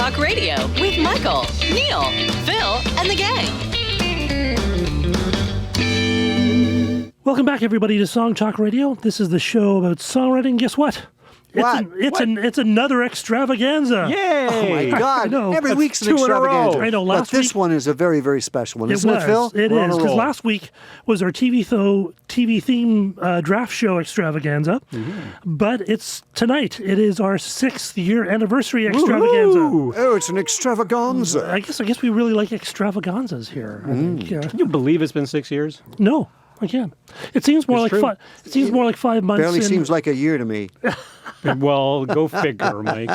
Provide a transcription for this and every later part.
Talk Radio with Michael, Neil, Phil, and the gang. Welcome back, everybody, to Song Talk Radio. This is the show about songwriting. Guess what? It's another extravaganza. Yay! Oh my God! Every week's an two in a row. extravaganza. I know. But this one is a very, very special one, isn't it, Phil? It We're on is, a because roll. last week was our TV theme draft show extravaganza, but it's tonight. It is our 6th year anniversary extravaganza. Woo-hoo. Oh, it's an extravaganza. I guess we really like extravaganzas here. I think. Can you believe it's been 6 years? No, I can't. It seems more It's like true. It seems more like 5 months. Barely seems like a year to me. Well, go figure, Mike.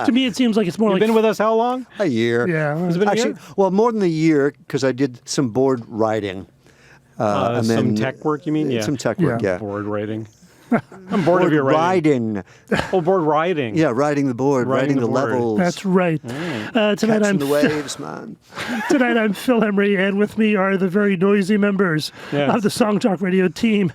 To me, it seems like it's more You've like been with us how long? A year. Yeah. Has it been a Actually, year? well, more than a year because I did some board writing. And Some then tech work, you mean? Yeah. Some tech work, yeah. Board writing. I'm bored of your writing. Riding. Oh, board riding. Yeah, riding the board, Riding riding the the board. levels. That's right. Tonight Catching I'm the waves, man. Tonight I'm Phil Emery, and with me are the very noisy members Yes. of the Song Talk Radio team.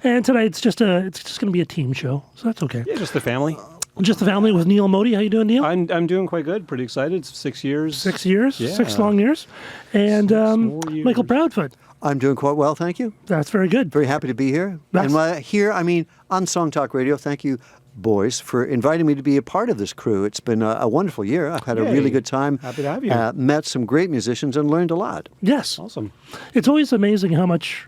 And tonight it's just going to be a team show, so that's okay. Yeah, just the family. Just the family with Neil Modi. How you doing, Neil? I'm doing quite good. Pretty excited. It's 6 years. 6 years, Yeah. 6 long years, and 6 more years. Michael Proudfoot. I'm doing quite well, thank you. That's very good. Very happy to be here. That's- And here, I mean, on Song Talk Radio, thank you, boys, for inviting me to be a part of this crew. It's been a wonderful year. I've had a Yay. really good time. Happy to have you. Met some great musicians and learned a lot. Yes, Awesome. it's always amazing how much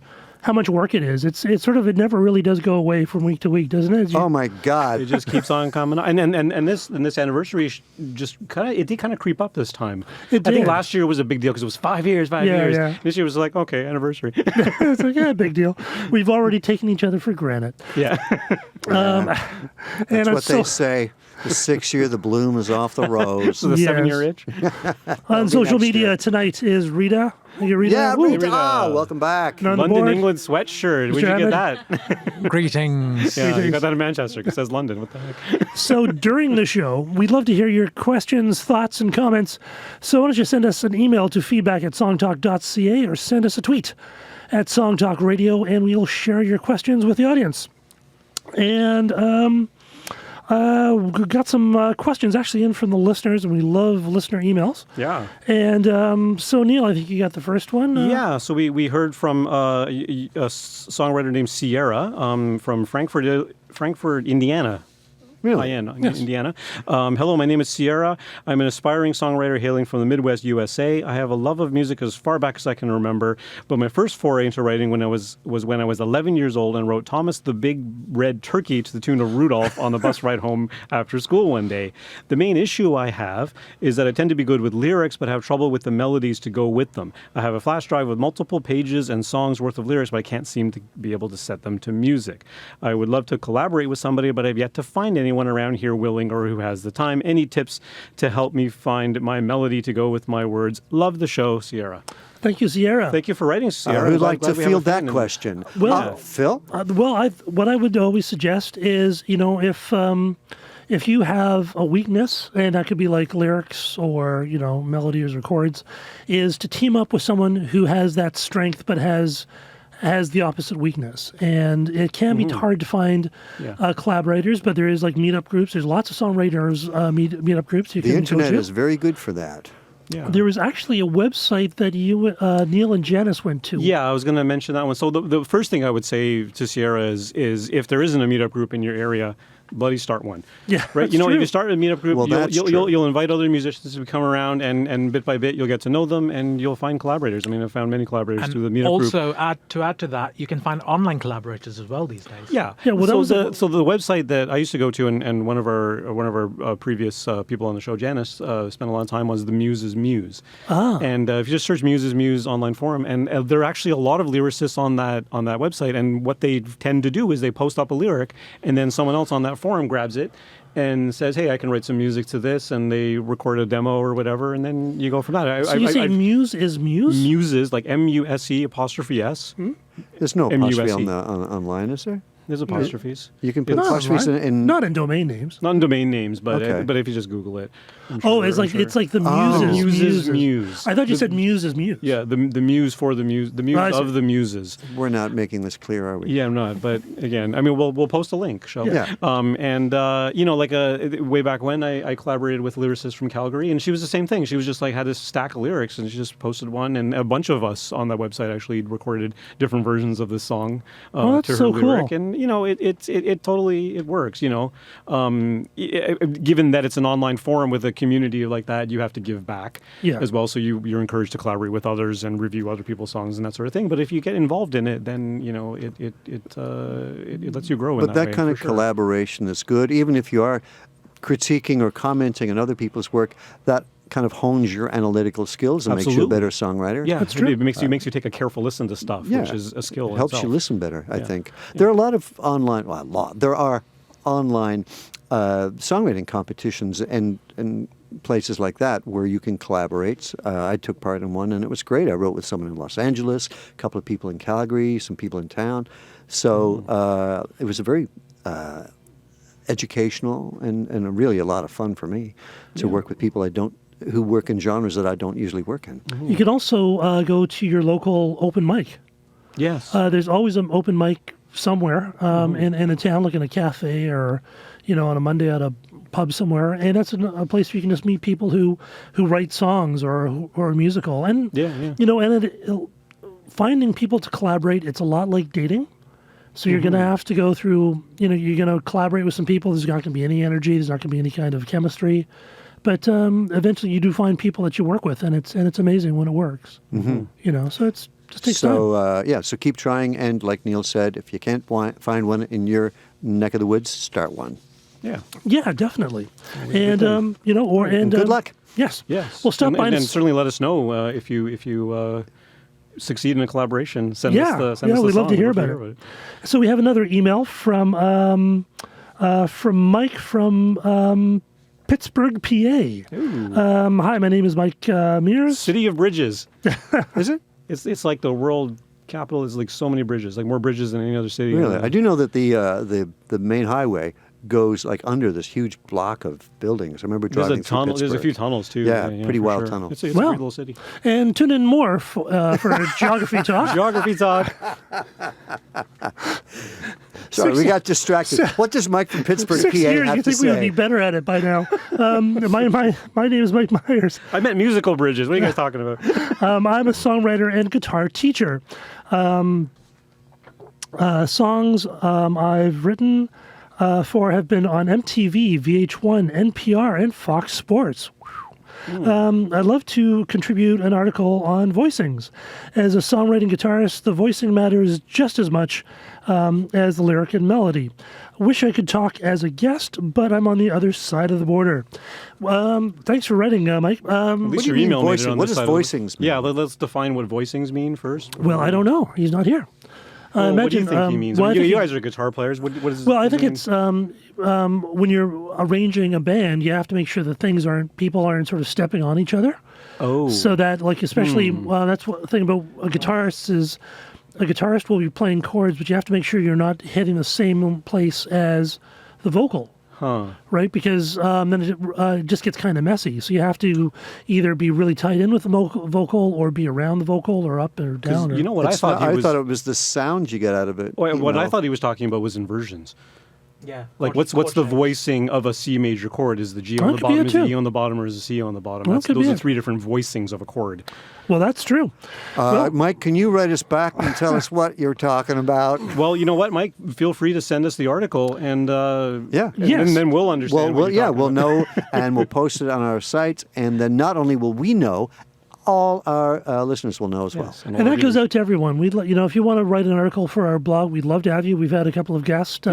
work it is. It's sort of, it never really does go away from week to week, doesn't it? Oh my It God. just keeps on coming on. And this anniversary just did kind of creep up this time. It I think did. last year was a big deal because it was 5 years, 5 Yeah, years. yeah. This year was like, okay, anniversary. It's like, yeah, big deal. We've already taken each other for granted. Yeah. And That's I'm what so, they say. The 6th year, the bloom is off the rose. So the Yes. 7 year itch. on social next media year. tonight is Rita. Are you Rita? Yeah, Woo. Rita. Ah, welcome back. On the London, board. England sweatshirt. Where'd you Janet. get that? Greetings. Yeah, you got that in Manchester. It says London. What the heck? So during the show, we'd love to hear your questions, thoughts, and comments. So why don't you send us an email to feedback@songtalk.ca or send us a tweet at Songtalk Radio, and we'll share your questions with the audience. And we got some questions actually in from the listeners, and we love listener emails. Yeah. And so, Neil, I think you got the first one. Yeah, so we heard from a songwriter named Sierra from Frankfurt, Indiana. Really? Indiana. Hello, my name is Sierra. I'm an aspiring songwriter hailing from the Midwest USA. I have a love of music as far back as I can remember, but my first foray into writing was when I was 11 years old and wrote Thomas the Big Red Turkey to the tune of Rudolph on the bus ride home after school one day. The main issue I have is that I tend to be good with lyrics but have trouble with the melodies to go with them. I have a flash drive with multiple pages and songs worth of lyrics, but I can't seem to be able to set them to music. I would love to collaborate with somebody, but I've yet to find anyone around here willing or who has the time. Any tips to help me find my melody to go with my words? Love the show, Sierra. Thank you, Sierra. Thank you for writing, Sierra. Who'd like Glad to we have a field that fan. question? Well- Phil? What I would always suggest is, if you have a weakness, and that could be like lyrics or, melodies or chords, is to team up with someone who has that strength but has the opposite weakness. And it can be hard to find collaborators, but there is like meetup groups. There's lots of songwriters meetup groups. You The can internet go to. is very good for that. Yeah. There was actually a website that you, Neil and Janice went to. Yeah, I was going to mention that one. So the first thing I would say to Sierra is if there isn't a meetup group in your area, bloody start one. Yeah, Right. that's If true. you start a meetup group, Well, that's true. you'll invite other musicians to come around, and bit by bit you'll get to know them, and you'll find collaborators. I mean, I've found many collaborators through the meetup group. Also, add to that, you can find online collaborators as well these days. Yeah. Yeah, well, that so, was so the website that I used to go to, and one of our previous people on the show, Janice, spent a lot of time was the Muse's Muse. Ah. And if you just search Muse's Muse online forum, and there are actually a lot of lyricists on that website, and what they tend to do is they post up a lyric, and then someone else on that forum grabs it and says, hey, I can write some music to this, and they record a demo or whatever, and then you go from that. So you say Muse is Muse? Muses, like MUSE apostrophe S. There's no apostrophe MUSE. online, is there? There's apostrophes. You can put No, apostrophes right? in. Not in domain names. Not in domain names, but Okay. but if you just Google it. I'm Oh, sure- it's I'm like sure. it's like the Muses, muses. Muse. I thought you The- said muse is muse. Yeah, the muse for the muse, the muse I see. of the muses. We're not making this clear, are we? Yeah, I'm not. But again, I mean, we'll post a link, shall we? Yeah. And like way back when, I collaborated with a lyricist from Calgary, and she was the same thing. She was just like had this stack of lyrics, and she just posted one, and a bunch of us on that website actually recorded different versions of this song Oh, that's to her so lyric, cool. and it totally works. Given that it's an online forum with a community like that, you have to give back Yeah. as well. So you're encouraged to collaborate with others and review other people's songs and that sort of thing. But if you get involved in it, then it lets you grow. But in that way, kind for of sure. collaboration is good, even if you are critiquing or commenting on other people's work. That kind of hones your analytical skills and makes you a Absolutely. better songwriter. Yeah, That's true. It makes you take a careful listen to stuff, which is a skill. It in helps you itself. listen better, I Yeah. think. There are a lot of online, there are online songwriting competitions and places like that where you can collaborate. I took part in one, and it was great. I wrote with someone in Los Angeles, a couple of people in Calgary, some people in town. So it was a very educational and really a lot of fun for me to work with people who work in genres that I don't usually work in. You can also go to your local open mic. Yes. There's always an open mic somewhere in a town, like in a cafe or, on a Monday at a pub somewhere. And that's a place where you can just meet people who write songs or are musical. And, Yeah. and finding people to collaborate, it's a lot like dating. So you're going to have to go through, you're going to collaborate with some people. There's not going to be any energy. There's not going to be any kind of chemistry. But eventually you do find people that you work with, and it's amazing when it works. So it's just takes time. So keep trying. And like Neil said, if you can't find one in your neck of the woods, start one. Yeah. Yeah, definitely. And, and good luck. Yes. Yes. Well, stop by and certainly let us know if you succeed in a collaboration. Send us the song. we'd love to hear about it. So we have another email from Mike from Pittsburgh, PA. Hi, my name is Mike Mears. City of Bridges. Is it? It's like the world capital. Is like so many bridges, like more bridges than any other city. Really? I do know that the main highway goes like under this huge block of buildings. I remember There's driving a tunnel. through There's a few Pittsburgh. tunnels too. Yeah, pretty for wild sure. tunnel. It's a Well, great little city. And tune in more for Geography Talk. Geography talk. Sorry, we got distracted. What does Mike from Pittsburgh, 6 PA years, have you to think we would be say? better at it by now. My name is Mike Myers. I meant musical bridges. What are you guys talking about? I'm a songwriter and guitar teacher. Songs I've written have been on MTV, VH1, NPR, and Fox Sports. I'd love to contribute an article on voicings. As a songwriting guitarist, the voicing matters just as much as the lyric and melody. Wish I could talk as a guest, but I'm on the other side of the border. Thanks for writing, Mike. At least do you your mean email made it voicing? on What this does side of the- voicings mean? Yeah, let's define what voicings mean first. Well, I don't know. He's not here. What do you think he means? well, I you think you he- guys are guitar players. What does Well, I it think mean? it's when you're arranging a band, you have to make sure that people aren't sort of stepping on each other. Oh. So that, like, especially, that's what the thing about a guitarist is, a guitarist will be playing chords, but you have to make sure you're not hitting the same place as the vocal. Right? Because then it just gets kind of messy. So you have to either be really tied in with the vocal or be around the vocal or up or down. Or, You know what I thought? I thought it was the sound you get out of it. What I thought he was talking about was inversions. Yeah. Like what's the voicing of a C major chord? Is the G Oh, on it the could be bottom? it Is the too. E on the bottom, or is the C on the bottom? Well, it could be Those are it. three different voicings of a chord. Well, that's true. Mike, can you write us back and tell us what you're talking about? Well, you know what, Mike? Feel free to send us the article, and Yeah. Yes. and then we'll understand. what you're talking we'll about. know, and we'll post it on our site, and then not only will we know, all our listeners will know as well. Yes, And that goes out to everyone. We'd if you want to write an article for our blog, we'd love to have you. We've had a couple of guest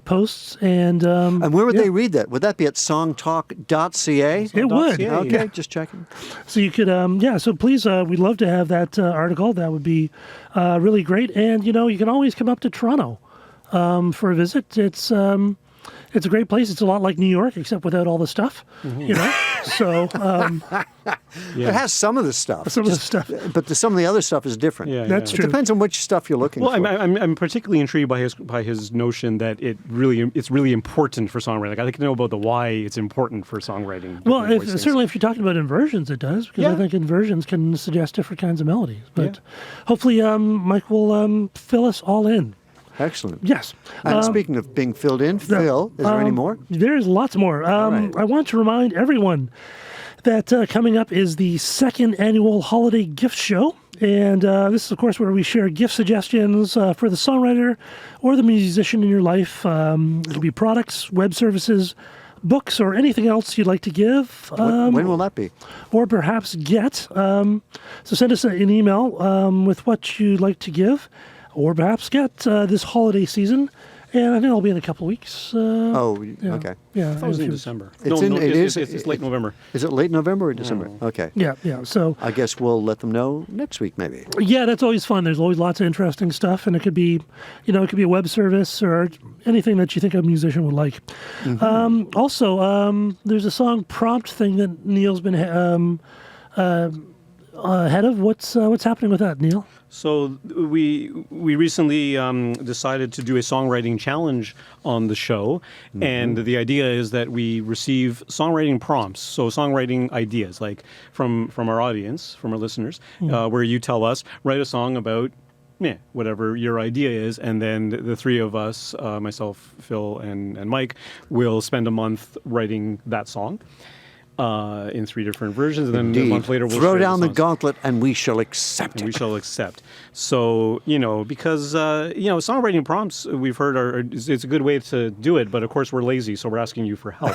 posts, and And where would they read that? Would that be at songtalk.ca? it would. .ca. Okay, Yeah. just checking. So you could, So please, we'd love to have that article. That would be really great. And you can always come up to Toronto for a visit. It's It's a great place. It's a lot like New York, except without all the stuff. You know, so It has some of the stuff. some of the stuff. But some of the other stuff is different. Yeah, That's yeah. true. It depends on which stuff you're looking Well, for. I'm particularly intrigued by his notion that it's really important for songwriting. Like, I'd like to know about the why it's important for songwriting. Well, different voicings. certainly if you're talking about inversions, it does, because I Yeah. think inversions can suggest different kinds of melodies. But hopefully Mike will fill us all in. Excellent. Yes. And speaking of being filled in, Phil, is there any more? There's lots more. right. I want to remind everyone that coming up is the second annual holiday gift show. And this is, of course, where we share gift suggestions for the songwriter or the musician in your life. It'll be products, web services, books, or anything else you'd like to give. When will that be? Or perhaps get. So send us an email with what you'd like to give, or perhaps get this holiday season. And I think it'll be in a couple of weeks. Okay. Yeah, I thought it was in few- December. It's late November. Is it late November or December? Okay. Yeah. So I guess we'll let them know next week, maybe. yeah, that's always fun. There's always lots of interesting stuff, and it could be, it could be a web service or anything that you think a musician would like. Also, there's a song prompt thing that Neil's been ahead of. What's happening with that, Neil? So we recently decided to do a songwriting challenge on the show, and the idea is that we receive songwriting prompts, so songwriting ideas, like from our audience, from our listeners, where you tell us, write a song about whatever your idea is, and then the three of us, myself, Phil, and Mike, will spend a month writing that song. In 3 different versions, and then a month later we'll throw share down the songs. gauntlet, and we shall accept And we it. shall accept. So, because, songwriting prompts, we've heard, it's a good way to do it, but of course we're lazy, so we're asking you for help.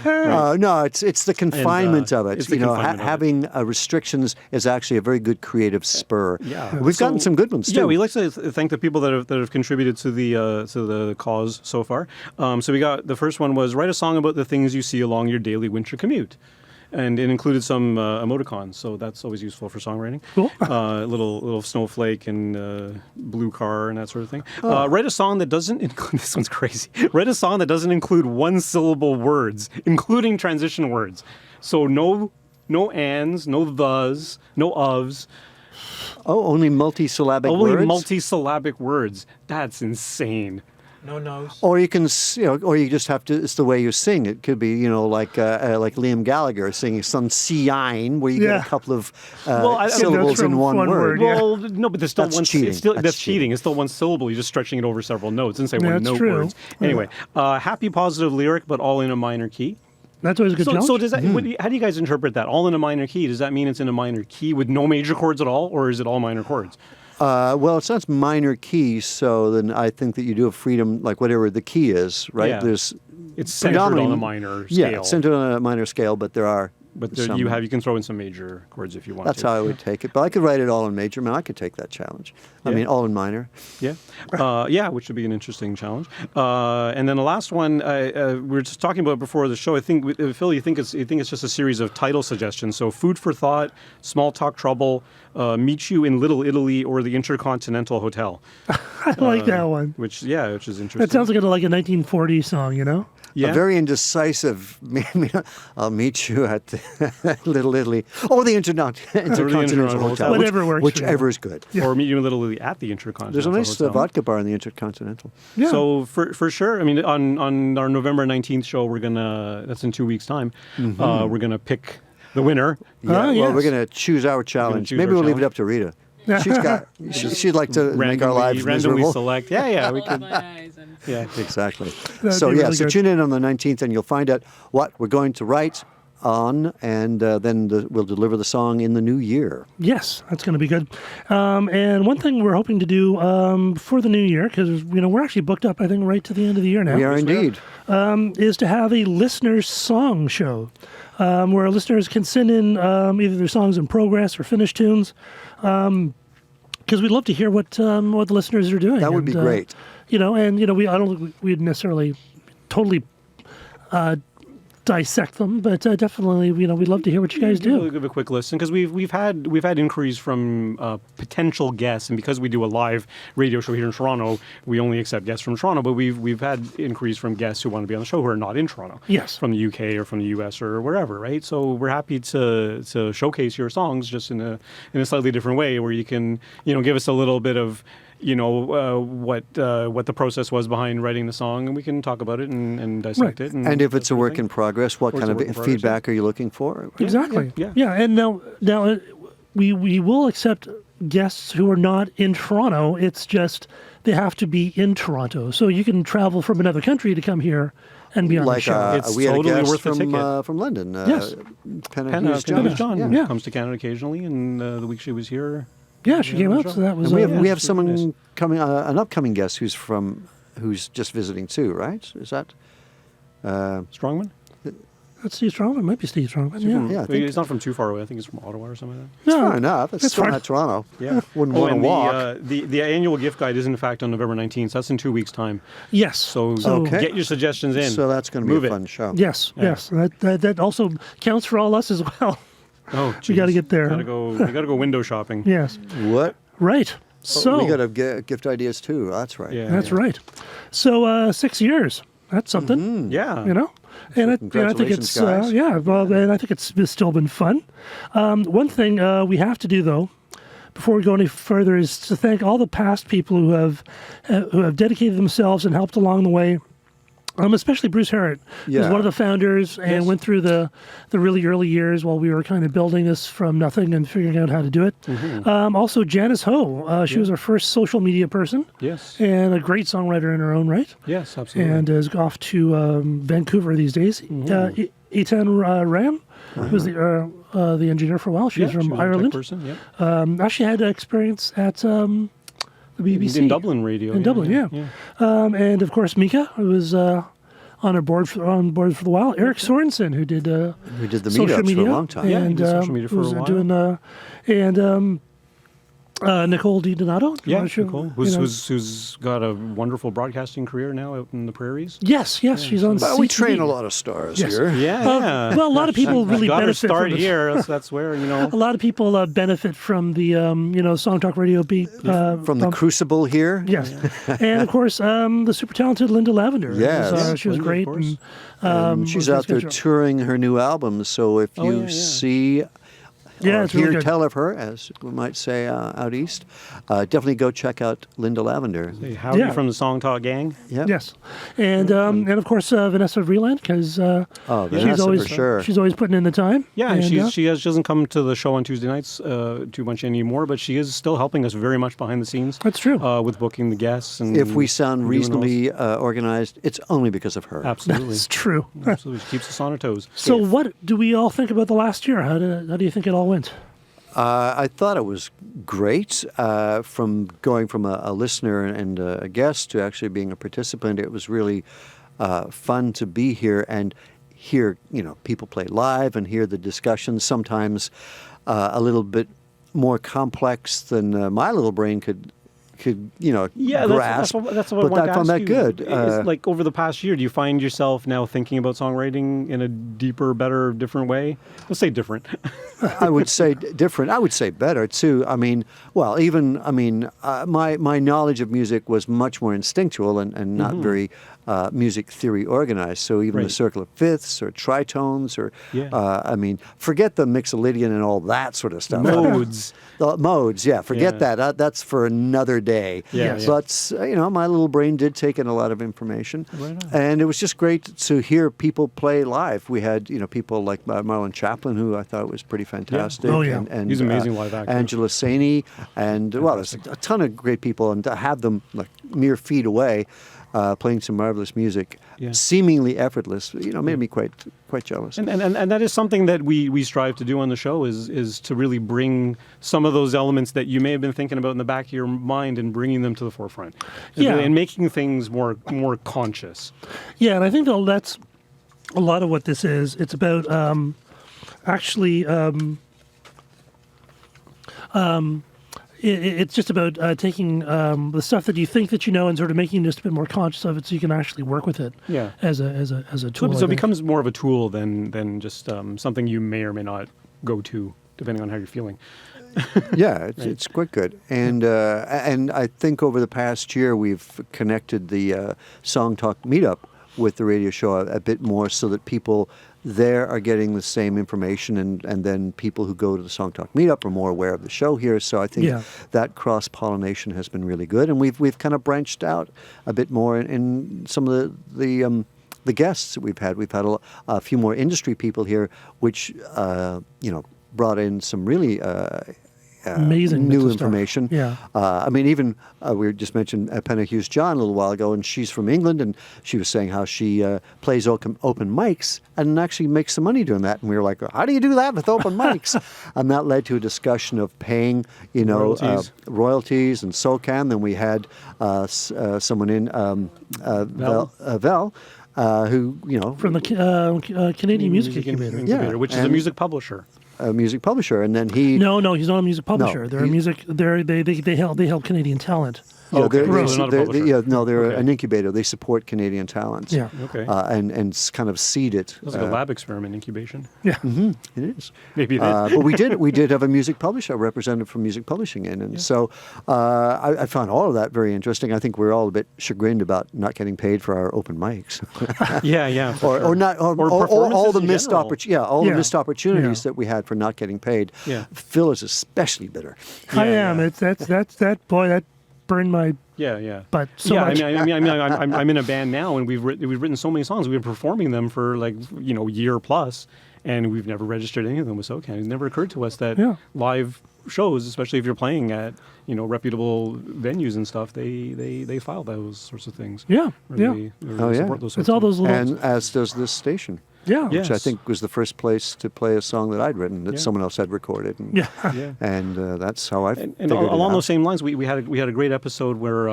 No, it's the confinement of it. it's the confinement of it. Having restrictions is actually a very good creative spur. Yeah. We've gotten some good ones too. Yeah, we like to thank the people that have contributed to the cause so far. So we got, the first one was, write a song about the things you see along your daily winter commute. And it included some emoticons, so that's always useful for songwriting. Cool. Little snowflake and blue car and that sort of thing. Write a song that doesn't include, this one's crazy. Write a song that doesn't include one-syllable words, including transition words. So no ands, no thes, no ofs. only multisyllabic Only words. multisyllabic words. That's insane. No nose. Or you can, or you just have to. It's the way you sing. It could be, like Liam Gallagher singing some "Cine," where you get Yeah. a couple of I- syllables That's from in one one word. word. Yeah. Well, no, but there's still That's one. cheating. It's still, That's that's cheating. cheating. It's still one syllable. You're just stretching it over several notes. It didn't say Yeah, one that's note true. words. Anyway, happy positive lyric, but all in a minor key. That's always a good challenge. So does that? How do you guys interpret that? All in a minor key. Does that mean it's in a minor key with no major chords at all, or is it all minor chords? Well, it's not minor keys, so then I think that you do have freedom, like whatever the key is, right? Yeah. There's It's centered on a predominantly- minor scale. Yeah, it's centered on a minor scale, but there are. But there, some, you can throw in some major chords if you want That's to. how I would take it. But I could write it all in major. I could take that challenge. I Yeah. mean, all in minor. Yeah, which would be an interesting challenge. And then the last one we were just talking about before the show. I think Phil, you think it's just a series of title suggestions. So, food for thought, small talk trouble, meet you in Little Italy, or the Intercontinental Hotel. I like that one. Which is interesting. That sounds like a 1940s song, yeah. A very indecisive. I'll meet you at the Little Italy. Oh, the Intercontinental Hotel. Whatever works for you. Whichever is good. Or meet you in Little Italy at the Intercontinental. There's a nice Hotel. vodka bar in the Intercontinental. Yeah. So for sure, I mean, on our November 19th show, that's in 2 weeks' time. We're gonna pick the winner. Yeah, Ah, well, yes. we're going to choose our challenge. choose Maybe our we'll leave it challenge. up to Rita. She'd like to make our lives randomly miserable. select. Yeah, we Close could. my eyes and Yeah. Exactly. That'd So be really so good. tune in on the 19th, and you'll find out what we're going to write on, and then we'll deliver the song in the new year. Yes, that's going to be good. And one thing we're hoping to do for the new year, because we're actually booked up, I think, right to the end of the year now. We are indeed. Is to have a listener's song show, where listeners can send in either their songs in progress or finished tunes, because we'd love to hear what the listeners are doing. That would be great. I don't think we'd necessarily totally dissect them, but definitely, we'd love to hear what you guys do. Give a quick listen because we've had inquiries from potential guests, and because we do a live radio show here in Toronto, we only accept guests from Toronto. But we've had inquiries from guests who want to be on the show who are not in Toronto. Yes. From the UK or from the US or wherever, right? So we're happy to showcase your songs just in a slightly different way, where you can give us a little bit of what the process was behind writing the song, and we can talk about it and dissect it. And if it's a work in progress, what kind of feedback are you looking for? Exactly. Yeah. And now we will accept guests who are not in Toronto. It's just they have to be in Toronto. So you can travel from another country to come here and be on the show. It's we had totally a guest worth the ticket. from London. Yes. Penna Hughes John. Yeah. Comes to Canada occasionally, and the week she was here. Yeah, she came out, so that was. And we have super someone nice. coming, an upcoming guest who's just visiting too, right? Is that Strongman? That's Steve Strongman. It might be Steve Strongman. Yeah, I think- He's not from too far away. I think he's from Ottawa or something like that. It's No, far enough. It's still far. not Toronto. Yeah. Wouldn't want to and walk. the annual gift guide is in fact on November 19th. So that's in 2 weeks' time. Yes. So Okay. get your suggestions in. So that's going to Move be a it. fun show. Yes. That also counts for all us as well. Oh, We gotta geez. get there. We gotta go window shopping. Yes. What? Right. So we got to gift ideas too. That's right. Yeah. that's right. So 6 years. That's something. Yeah. And I think Congratulations, it's guys. and I think it's still been fun. One thing we have to do though, before we go any further, is to thank all the past people who have dedicated themselves and helped along the way. Especially Bruce Harrett, who's Yeah. one of the founders and Yes. went through the really early years while we were kind of building this from nothing and figuring out how to do it. Also, Janice Ho, she was our first social media person Yes. and a great songwriter in her own right. Yes, absolutely. And is off to Vancouver these days. Eitan Ram, who's the engineer for a while. She's Yeah, from she was a tech Ireland. person, yep. Actually had experience at the BBC. In Dublin radio. In Dublin, yeah. And of course, Mika, who was on board for the while. Eric Sorensen, who did We did the social meetups media for a long time. Yeah, he and did social media for a was while. doing Nicole DiDonato. Yeah, I'm sure, Nicole, you know. who's got a wonderful broadcasting career now out in the prairies. Yes, she's on. But we CTV. train a lot of stars Yes. here. Yeah. Well, a lot of people really got her benefit start from here. That's where A lot of people benefit from the Song Talk Radio beat From the Crucible here. Yes, and of course the super talented Linda Lavender. Yes. She was Linda, of great. course. And, She's was out there scheduled. touring her new album. So if you yeah. see Yeah, or it's really hear good. tell of her, as we might say out east, definitely go check out Linda Lavender. Hey, Howdy Yeah. from the Song Talk Gang. Yep. Yes, and of course Vanessa Vreeland, because Oh, she's Vanessa always for sure. she's always putting in the time. Yeah, and and, she doesn't come to the show on Tuesday nights too much anymore, but she is still helping us very much behind the scenes. That's true. With booking the guests and If we sound and doing all reasonably organized, it's only because of her. this. Absolutely, That's true. absolutely, she keeps us on our toes. So, what do we all think about the last year? How do you think it all went? I thought it was great. From going from a listener and a guest to actually being a participant, it was really fun to be here and hear people play live and hear the discussions. Sometimes a little bit more complex than my little brain could grasp. That's what I but wanted I to found ask that you. good. It's like over the past year, do you find yourself now thinking about songwriting in a deeper, better, different way? Let's say different. I would say different. I would say better too. I mean, my knowledge of music was much more instinctual and not very music theory organized. So even the Right. circle of fifths or tritones or Yeah. forget the Mixolydian and all that sort of stuff. Modes. The modes, yeah. Forget Yeah. that. That's for another day. Yeah, yeah. But my little brain did take in a lot of information, Right on. and it was just great to hear people play live. We had people like Marlon Chaplin, who I thought was pretty fantastic. Oh, yeah. and He's an amazing live actor. Angela Saini, and there's a ton of great people, and to have them like mere feet away. Playing some marvelous music, Yeah. seemingly effortless, made me quite jealous. And that is something that we strive to do on the show is to really bring some of those elements that you may have been thinking about in the back of your mind and bringing them to the forefront. Yeah. And making things more conscious. Yeah, and I think that's a lot of what this is. It's about it's just about taking the stuff that you think that you know and sort of making you just a bit more conscious of it, so you can actually work with it. Yeah. As a tool. So it becomes more of a tool than just something you may or may not go to, depending on how you're feeling. Yeah, it's quite good. And I think over the past year we've connected the Song Talk meetup with the radio show a bit more, so that people there are getting the same information, and then people who go to the Song Talk meetup are more aware of the show here. So I think that cross-pollination has been really good, and we've kind of branched out a bit more in some of the guests that we've had. We've had a few more industry people here, which brought in some really amazing new stuff. information. Yeah. I mean, even we just mentioned Penna Hughes-John a little while ago, and she's from England, and she was saying how she plays open mics and actually makes some money doing that. And we were like, how do you do that with open mics? And that led to a discussion of paying, royalties and SOCAN. Then we had someone in Vel. Who from the Canadian Music Incubator, which is a music publisher. A music publisher, and then he. No, he's not a music publisher. No, they're a music. They help Canadian talent. They're not a publisher. They're an incubator. They support Canadian talents. Yeah. Okay. And kind of seed it. It's like a lab experiment incubation. Yeah. It is. Maybe it is. But we did have a music publisher, a representative from music publishing in, and so I found all of that very interesting. I think we're all a bit chagrined about not getting paid for our open mics. Yeah. Or not, or all the missed opportunities. the missed opportunities that we had for not getting paid. Yeah. Phil is especially bitter. I am. It's that boy that burned my butt so much. I'm in a band now, and we've written so many songs. We've been performing them for year plus, and we've never registered any of them with SOCAN. It never occurred to us that live shows, especially if you're playing at reputable venues and stuff, they file those sorts of things. Yeah. They support those sorts It's all those little. And as does this station. Yeah. Which I think was the first place to play a song that I'd written that someone else had recorded. And, and that's how I figured it along out. those same lines, we had a great episode where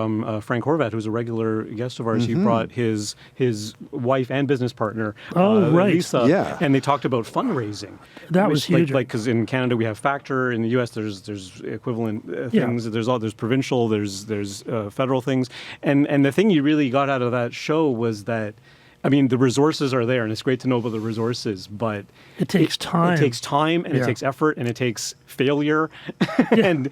Frank Horvat, who's a regular guest of ours, he brought his wife and business partner, Lisa, and they talked about fundraising. That was huge. Because in Canada we have Factor, in the U.S. there's equivalent things. There's provincial, there's federal things, and the thing you really got out of that show was that. I mean, the resources are there, and it's great to know about the resources, but it takes time. It takes time, and it takes effort, and it takes failure, and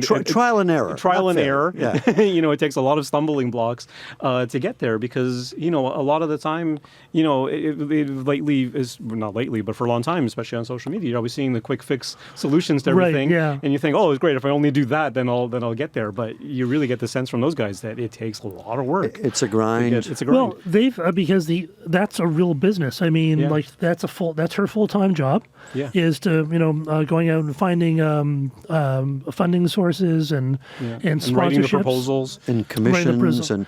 trial and error. Trial and error. Yeah. It takes a lot of stumbling blocks to get there, because a lot of the time, not lately, but for a long time, especially on social media, you're always seeing the quick fix solutions to everything, and you think, oh, it's great if I only do that, then I'll get there. But you really get the sense from those guys that it takes a lot of work. It's a grind. It's a grind. Well, they've because that's a real business. I mean, that's her full-time job. Yeah. Is to going out and finding funding sources and sponsorships, writing the proposals and commissions and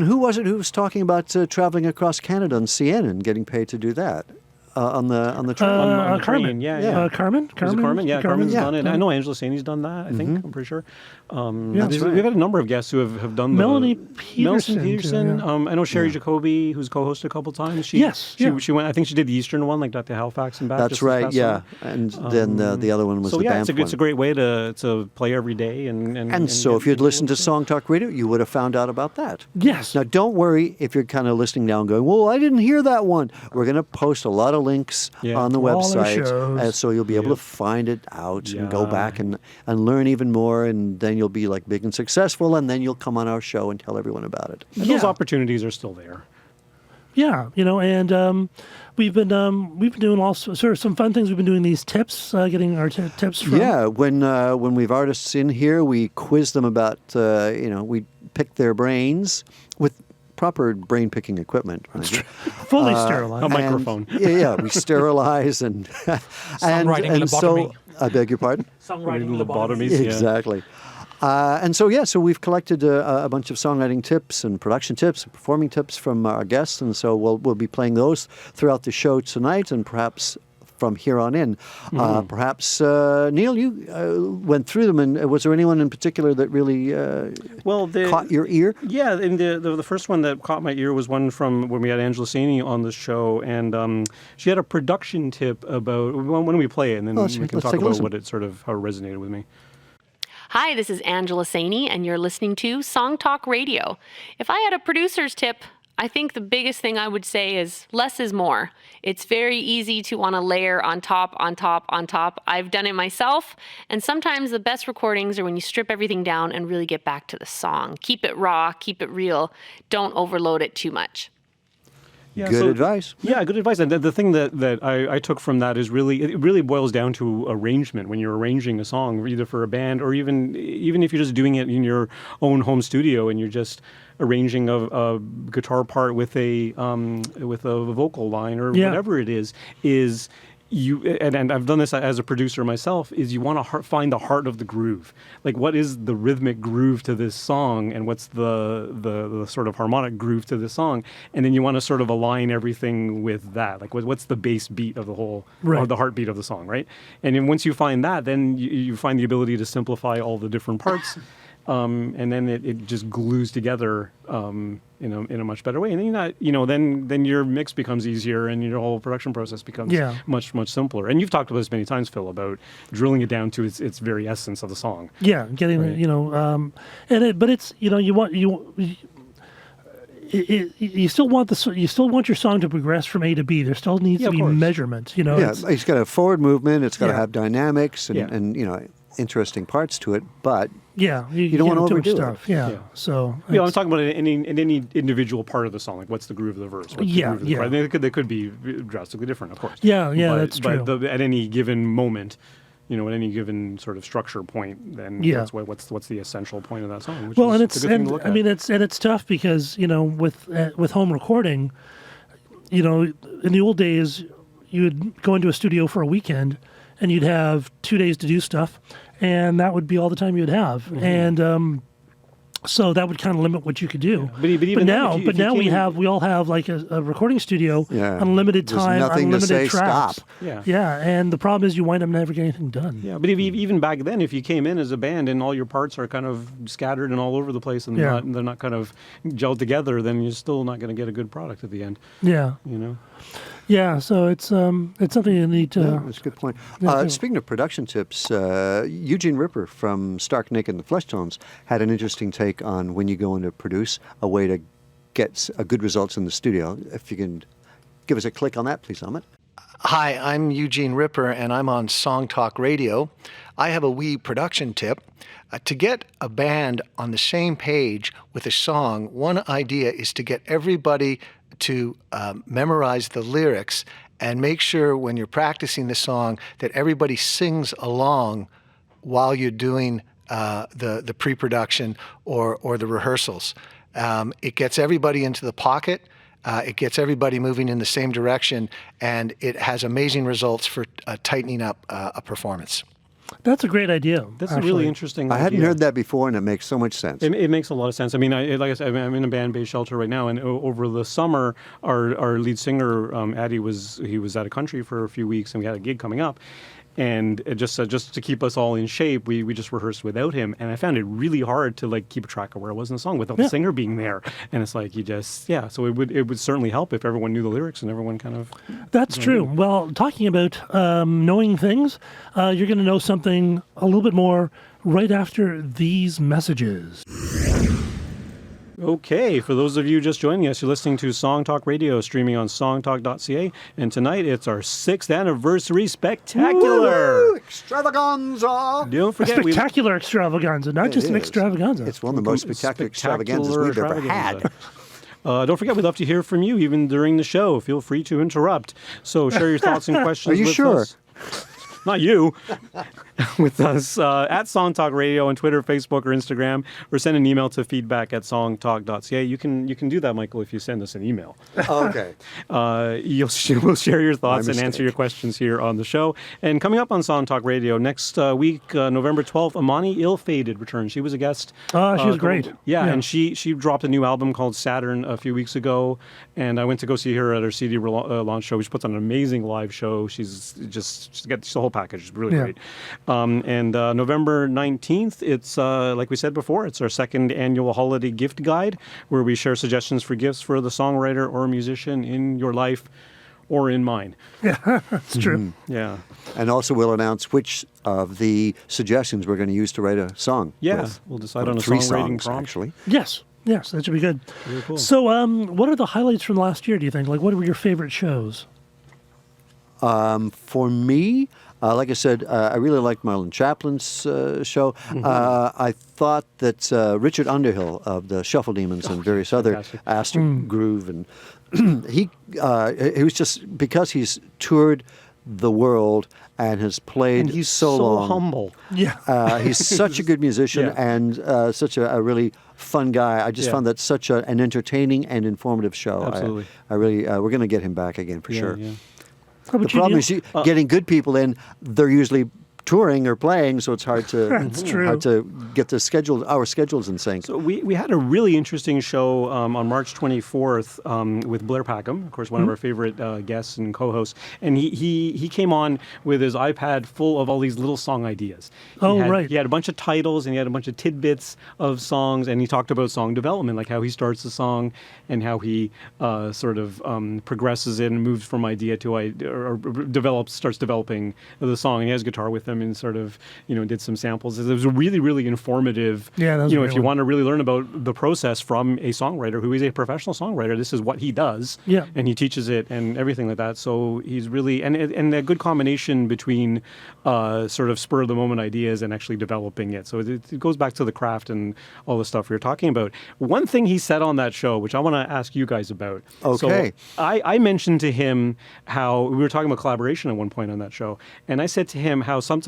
who was it who was talking about traveling across Canada on CN and getting paid to do that? On the train. On the Carmen. train, yeah. Carmen? Carmen's done it. Yeah. I know Angela Saini's done that, I think, I'm pretty sure. That's right. We've had a number of guests who have done Melanie Peterson. I know Sherry Jacoby, who's co-hosted a couple times. She went, I think she did the Eastern one, like to Halifax and back. That's right, summer. And then the other one was the Banff one. It's a great way to play every day. And so if you'd listened to Song Talk Radio, you would have found out about that. Yes. Now, don't worry if you're kind of listening now and going, well, I didn't hear that one. We're going to post a lot of links on the website, so you'll be able to find it out and go back and learn even more, and then you'll be like big and successful, and then you'll come on our show and tell everyone about it. And those opportunities are still there. Yeah, and we've been doing all sort of some fun things. We've been doing these tips, getting our tips from. Yeah, when we've artists in here, we quiz them about we pick their brains with proper brain picking equipment, right? Fully sterilized. A microphone. We sterilize and Songwriting and lobotomy. so I beg your pardon. Songwriting lobotomies. Exactly. So we've collected a bunch of songwriting tips and production tips and performing tips from our guests, and so we'll be playing those throughout the show tonight, and perhaps from here on in. Perhaps, Neil, you went through them, and was there anyone in particular that really caught your ear? Yeah, and the first one that caught my ear was one from when we had Angela Saini on the show, and she had a production tip about when we play it, and then we can talk about how it resonated with me. Hi, this is Angela Saney, and you're listening to Song Talk Radio. If I had a producer's tip, I think the biggest thing I would say is less is more. It's very easy to want to layer on top, on top, on top. I've done it myself, and sometimes the best recordings are when you strip everything down and really get back to the song. Keep it raw, keep it real. Don't overload it too much. Yeah, Good advice. Yeah, good advice. And the thing that I took from that is it really boils down to arrangement. When you're arranging a song, either for a band or even if you're just doing it in your own home studio and you're just arranging a guitar part with a vocal line or whatever it is you and I've done this as a producer myself, is you want to find the heart of the groove. Like, what is the rhythmic groove to this song, and what's the sort of harmonic groove to this song, and then you want to sort of align everything with that. Like, what's the bass beat of the whole, or the heartbeat of the song, right? And then once you find that, then you find the ability to simplify all the different parts. And then it just glues together in a much better way. And then then your mix becomes easier and your whole production process becomes much, much simpler. And you've talked about this many times, Phil, about drilling it down to its very essence of the song. Yeah, getting but it's you still want your song to progress from A to B. There still needs to be measurement. It's got a forward movement. It's got to have dynamics and interesting parts to it, but you don't want to overdo stuff. it. So I'm talking about in any individual part of the song. Like, what's the groove of the verse? What's the groove of the part? They could be drastically different, of course. That's true. But at any given moment, at any given sort of structure point, then what's the essential point of that song? It's tough because with home recording, in the old days, you would go into a studio for a weekend and you'd have 2 days to do stuff, and that would be all the time you'd have. Mm-hmm. And so that would kind of limit what you could do. Yeah. But now we all have like a recording studio, unlimited time, unlimited tracks. Stop. And the problem is you wind up never getting anything done. Yeah, but even back then, if you came in as a band and all your parts are kind of scattered and all over the place and they're not kind of gelled together, then you're still not going to get a good product at the end. Yeah. Yeah, so it's something you need to... Yeah, that's a good point. Speaking of production tips, Eugene Ripper from Stark, Naked and the Flesh Tones had an interesting take on when you go in to produce, a way to get a good results in the studio. If you can give us a click on that, please, Amit. Hi, I'm Eugene Ripper, and I'm on Song Talk Radio. I have a wee production tip. To get a band on the same page with a song, one idea is to get everybody to memorize the lyrics and make sure when you're practicing the song that everybody sings along while you're doing the pre-production or the rehearsals. It gets everybody into the pocket. It gets everybody moving in the same direction, and it has amazing results for tightening up a performance. That's a great idea. That's a really interesting idea. I hadn't heard that before, and it makes so much sense. It makes a lot of sense. I mean, like I said, I'm in a band based Shelter right now, and over the summer, our lead singer, Addy, was out of country for a few weeks, and we had a gig coming up. And just to keep us all in shape, we just rehearsed without him, and I found it really hard to keep a track of where it was in the song without the singer being there. And it's like so it would certainly help if everyone knew the lyrics and everyone kind of. That's true. Well, talking about knowing things, you're going to know something a little bit more right after these messages. Okay, for those of you just joining us, you're listening to Song Talk Radio, streaming on songtalk.ca, and tonight it's our 6th anniversary spectacular. Woo! Extravaganza! Don't forget, spectacular extravaganza, not just an extravaganza. It's one of the most spectacular extravaganzas we've ever had. Don't forget, we'd love to hear from you even during the show. Feel free to interrupt. So share your thoughts and questions with us. Are you sure? Not you, with us at Song Talk Radio on Twitter, Facebook, or Instagram, or send an email to feedback@songtalk.ca. You can do that, Michael, if you send us an email. Okay. We'll share your thoughts and answer your questions here on the show. And coming up on Song Talk Radio next week, November 12th, Amani Ill-Fated returns. She was a guest. She was great. Yeah, and she dropped a new album called Saturn a few weeks ago, and I went to go see her at her CD launch show. She puts on an amazing live show. She's got the whole package. It's really great. And November 19th, it's like we said before, it's our 2nd annual holiday gift guide, where we share suggestions for gifts for the songwriter or musician in your life or in mine. That's true. Yeah. And also we'll announce which of the suggestions we're going to use to write a song. Yeah, with. we'll decide Or on a 3 songwriting songs, prompt. actually. Yes, that should be good. Very cool. So, what are the highlights from last year, do you think? Like, what were your favorite shows? For me, like I said, I really liked Marlon Chaplin's show. I thought that Richard Underhill of the Shuffle Demons and various other fantastic. Astor Groove, and he was just, because he's toured the world and has played And he's so so long. humble. Yeah. He's such a good musician Yeah. and such a really fun guy. I just Yeah. found that such an entertaining and informative show. Absolutely. I really, we're going to get him back again for sure. Yeah. How The about you, problem Neil? is getting good people in. They're usually touring or playing, so it's hard to That's true. hard to get our schedules in sync. So we had a really interesting show on March 24th with Blair Packham, of course, one of our favorite guests and co-hosts, and he came on with his iPad full of all these little song ideas. Right. He had a bunch of titles and he had a bunch of tidbits of songs, and he talked about song development, like how he starts the song and how he sort of progresses it and moves from idea to idea, or starts developing the song. And he has guitar with him and sort of, did some samples. It was a really, really informative. Yeah, that was a if great you one. want to really learn about the process from a songwriter who is a professional songwriter, this is what he does. Yeah. And he teaches it and everything like that. So he's really, and a good combination between sort of spur of the moment ideas and actually developing it. So it goes back to the craft and all the stuff we were talking about. One thing he said on that show, which I want to ask you guys about. Okay. So I mentioned to him how we were talking about collaboration at one point on that show. And I said to him how sometimes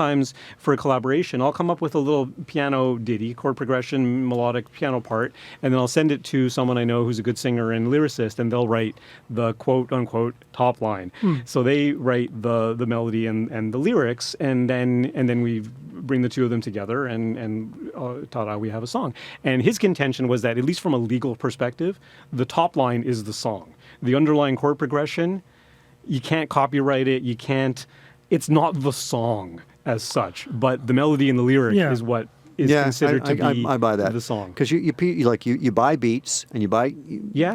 for a collaboration, I'll come up with a little piano ditty, chord progression, melodic piano part, and then I'll send it to someone I know who's a good singer and lyricist, and they'll write the quote unquote top line. So they write the melody and the lyrics, and then we bring the two of them together and ta-da, we have a song. And his contention was that, at least from a legal perspective, the top line is the song. The underlying chord progression, you can't copyright it, you can't, it's not the song as such, but the melody and the lyric is what is considered to be I buy that. the song. Because you buy beats and you buy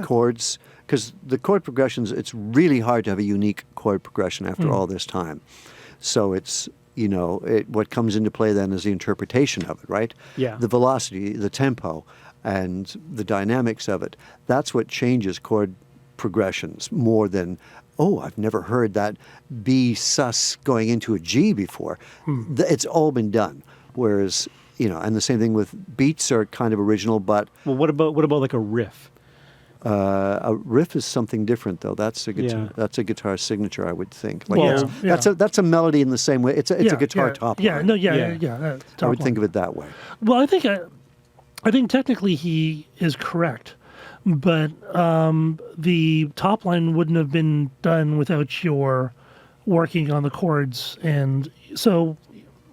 chords, because the chord progressions, it's really hard to have a unique chord progression after all this time. So it's, what comes into play then is the interpretation of it, right? Yeah. The velocity, the tempo, and the dynamics of it. That's what changes chord progressions more than, I've never heard that B sus going into a G before. It's all been done. Whereas, and the same thing with beats are kind of original, but Well, what about like a riff? a riff is something different, though. That's a guitar. Yeah. That's a guitar signature, I would think. Well, that's a melody in the same way. It's a guitar top line. Top I would line. think of it that way. Well, I think technically he is correct, but the top line wouldn't have been done without your working on the chords. And so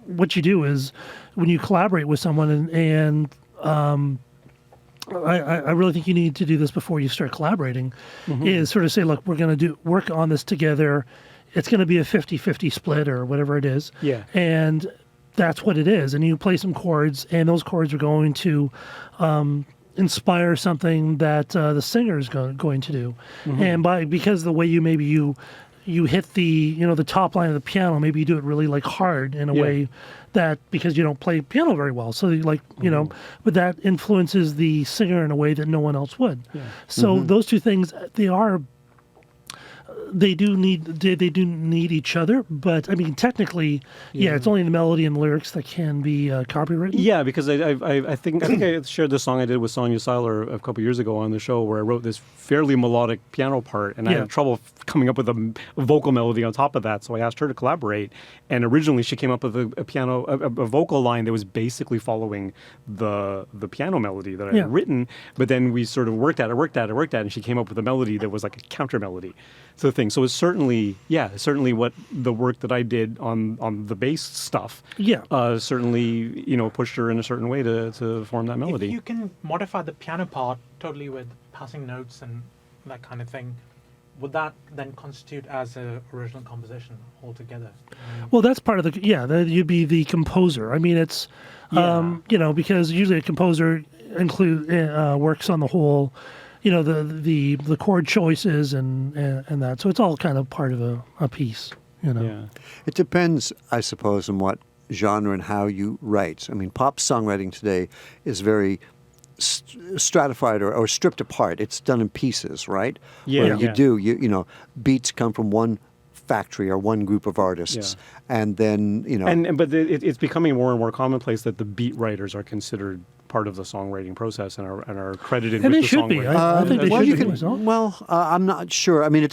what you do is when you collaborate with someone, and I really think you need to do this before you start collaborating, is sort of say, look, we're going to work on this together. It's going to be a 50-50 split or whatever it is. Yeah. And that's what it is. And you play some chords, and those chords are going to inspire something that the singer is going to do. And because the way you hit the top line of the piano, maybe you do it really like hard in a way that, because you don't play piano very well. So but that influences the singer in a way that no one else would. Yeah. So those two things, they do need each other, but I mean, technically, it's only the melody and the lyrics that can be copyrighted. Yeah, because I think I shared the song I did with Sonia Seiler a couple years ago on the show, where I wrote this fairly melodic piano part, and I had trouble coming up with a vocal melody on top of that. So I asked her to collaborate, and originally she came up with a vocal line that was basically following the piano melody that I had written. But then we sort of worked at it, and she came up with a melody that was like a counter melody. The thing. So it's certainly what the work that I did on the bass stuff. Certainly, pushed her in a certain way to form that melody. If you can modify the piano part totally with passing notes and that kind of thing, would that then constitute as an original composition altogether? Well, that's part of you'd be the composer. I mean, it's because usually a composer works on the whole the chord choices and that. So it's all kind of part of a piece. Yeah. It depends, I suppose, on what genre and how you write. I mean, pop songwriting today is very stratified or stripped apart. It's done in pieces, right? Yeah. Where you beats come from one factory or one group of artists, and then but it's becoming more and more commonplace that the beat writers are considered part of the songwriting process and are credited And with they the should be. songwriting. I think they well, should you be. can, myself. well, I'm not sure. I mean,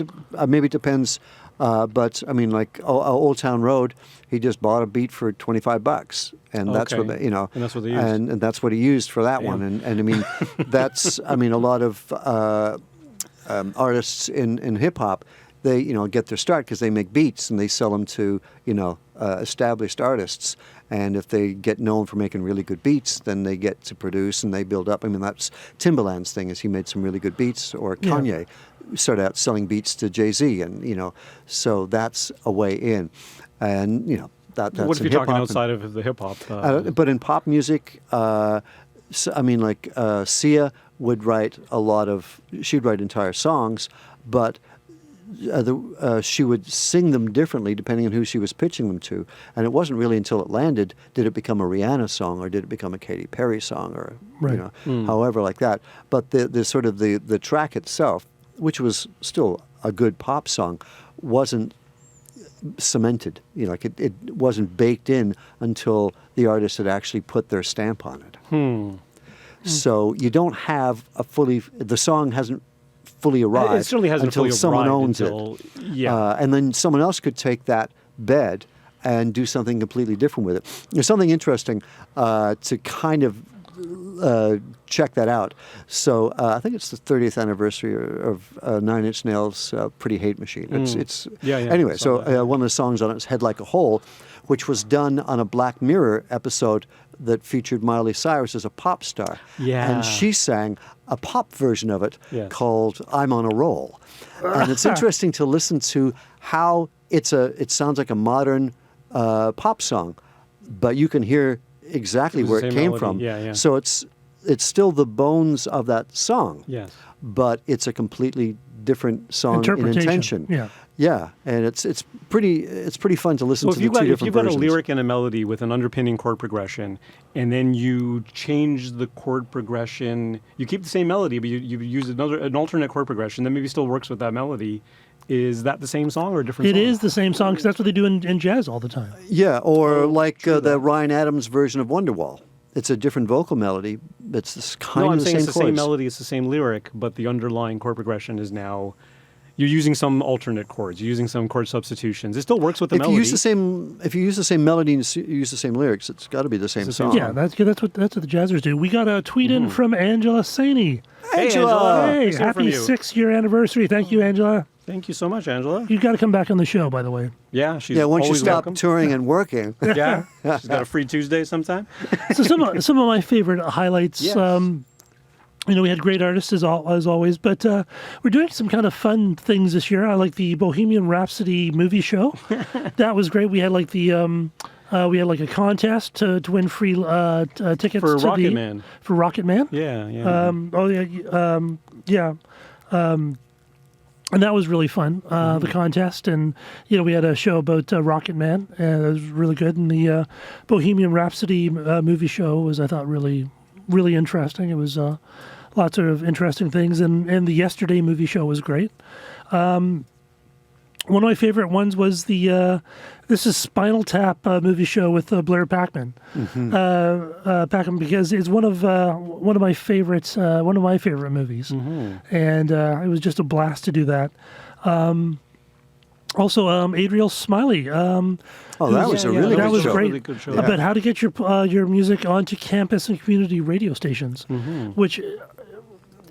maybe it depends. But I mean, like Old Town Road, he just bought a beat for $25, and that's what Okay. And that's what they used. and that's what he used for that one. And I mean, that's a lot of artists in hip hop. They get their start because they make beats and they sell them to established artists. And if they get known for making really good beats, then they get to produce and they build up. I mean, that's Timbaland's thing, is he made some really good beats, or Kanye started out selling beats to Jay-Z, and so that's a way in. And that's What if in you're talking hip-hop. outside of the hip hop? But in pop music, Sia would write she'd write entire songs, but she would sing them differently depending on who she was pitching them to. And it wasn't really until it landed did it become a Rihanna song, or did it become a Katy Perry song, or however like that. But the sort of the track itself, which was still a good pop song, wasn't cemented. It wasn't baked in until the artist had actually put their stamp on it. So you don't have the song hasn't fully arrived. It certainly hasn't until fully someone arrived owns until, it. And then someone else could take that bed and do something completely different with it. There's something interesting to kind of check that out. So I think it's the 30th anniversary of Nine Inch Nails' Pretty Hate Machine. Anyway, so one of the songs on it is Head Like a Hole, which was done on a Black Mirror episode that featured Miley Cyrus as a pop star. Yeah. And she sang a pop version of it called I'm on a Roll. And it's interesting to listen to how it sounds like a modern pop song, but you can hear exactly where it came from. So it's still the bones of that song. Yes. But it's a completely different song in intention. Yeah, and it's pretty fun to listen to the two different if you've got a versions. lyric and a melody with an underpinning chord progression, and then you change the chord progression, you keep the same melody, but you use an alternate chord progression that maybe still works with that melody. Is that the same song or a different song? It is the same song, because that's what they do in jazz all the time. Yeah, or the Ryan Adams version of Wonderwall. It's a different vocal melody. It's this kind of the same it's the same chords. melody, it's the same lyric, but the underlying chord progression is now... You're using some alternate chords. You're using some chord substitutions. It still works with the melody. If you use the same melody and you use the same lyrics, it's got to be the same song. Yeah, that's good. That's what the jazzers do. We got a tweet in from Angela Saney. Hey, Angela. Hey, Nice to hear from happy you. 6-year anniversary. Thank you, Angela. Thank you so much, Angela. You've got to come back on the show, by the way. Yeah, she's once you always stop welcome. touring and working. Yeah, she's got a free Tuesday sometime. So some of my favorite highlights. Yes. We had great artists as always, but we're doing some kind of fun things this year. I like the Bohemian Rhapsody movie show. That was great. We had like a contest to win free tickets For to Rocket Man. For Rocket Man. Yeah. And that was really fun, the contest. And, we had a show about Rocket Man, and it was really good. And the Bohemian Rhapsody movie show was, I thought, really, really interesting. It was lots of interesting things. And the Yesterday movie show was great. One of my favorite ones was this is Spinal Tap movie show with Blair Packham. Packham, because it's one of my favorites, one of my favorite movies, and it was just a blast to do that. Also, Adriel Smiley. That was a really that good was show. great. Really good show. About how to get your music onto campus and community radio stations, which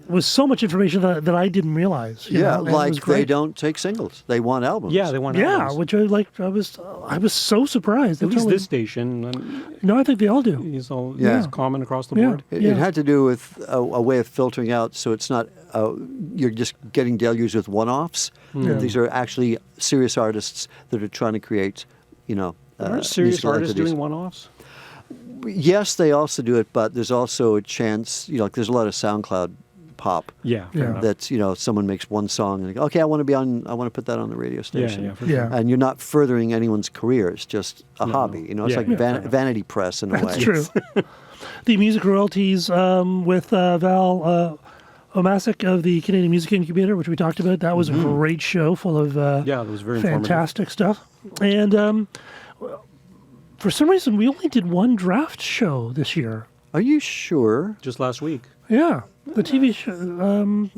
was so much information that I didn't realize. you know, and it was Like great. they don't take singles; they want albums. Yeah, they want Yeah, albums. which I was so surprised. At They least totally- this station. No, I think they all do. It's common across the Yeah. board. It had to do with a way of filtering out, so it's not you're just getting deluged with one-offs. These are actually serious artists that are trying to create, Aren't serious musical artists entities. doing one-offs? Yes, they also do it, but there's also a chance. Like there's a lot of SoundCloud pop. Yeah. fair enough. That's, someone makes one song and they go, okay, I want to put that on the radio station. Yeah, for sure. Yeah. And you're not furthering anyone's career. It's just a hobby. It's Yeah, like yeah, fair enough. vanity press in a way. That's true. The music royalties with Val Omasic of the Canadian Music Incubator, which we talked about. That was a great show full of That was very informative. fantastic stuff. And for some reason, we only did one draft show this year. Are you sure? Just last week. Yeah, the TV show.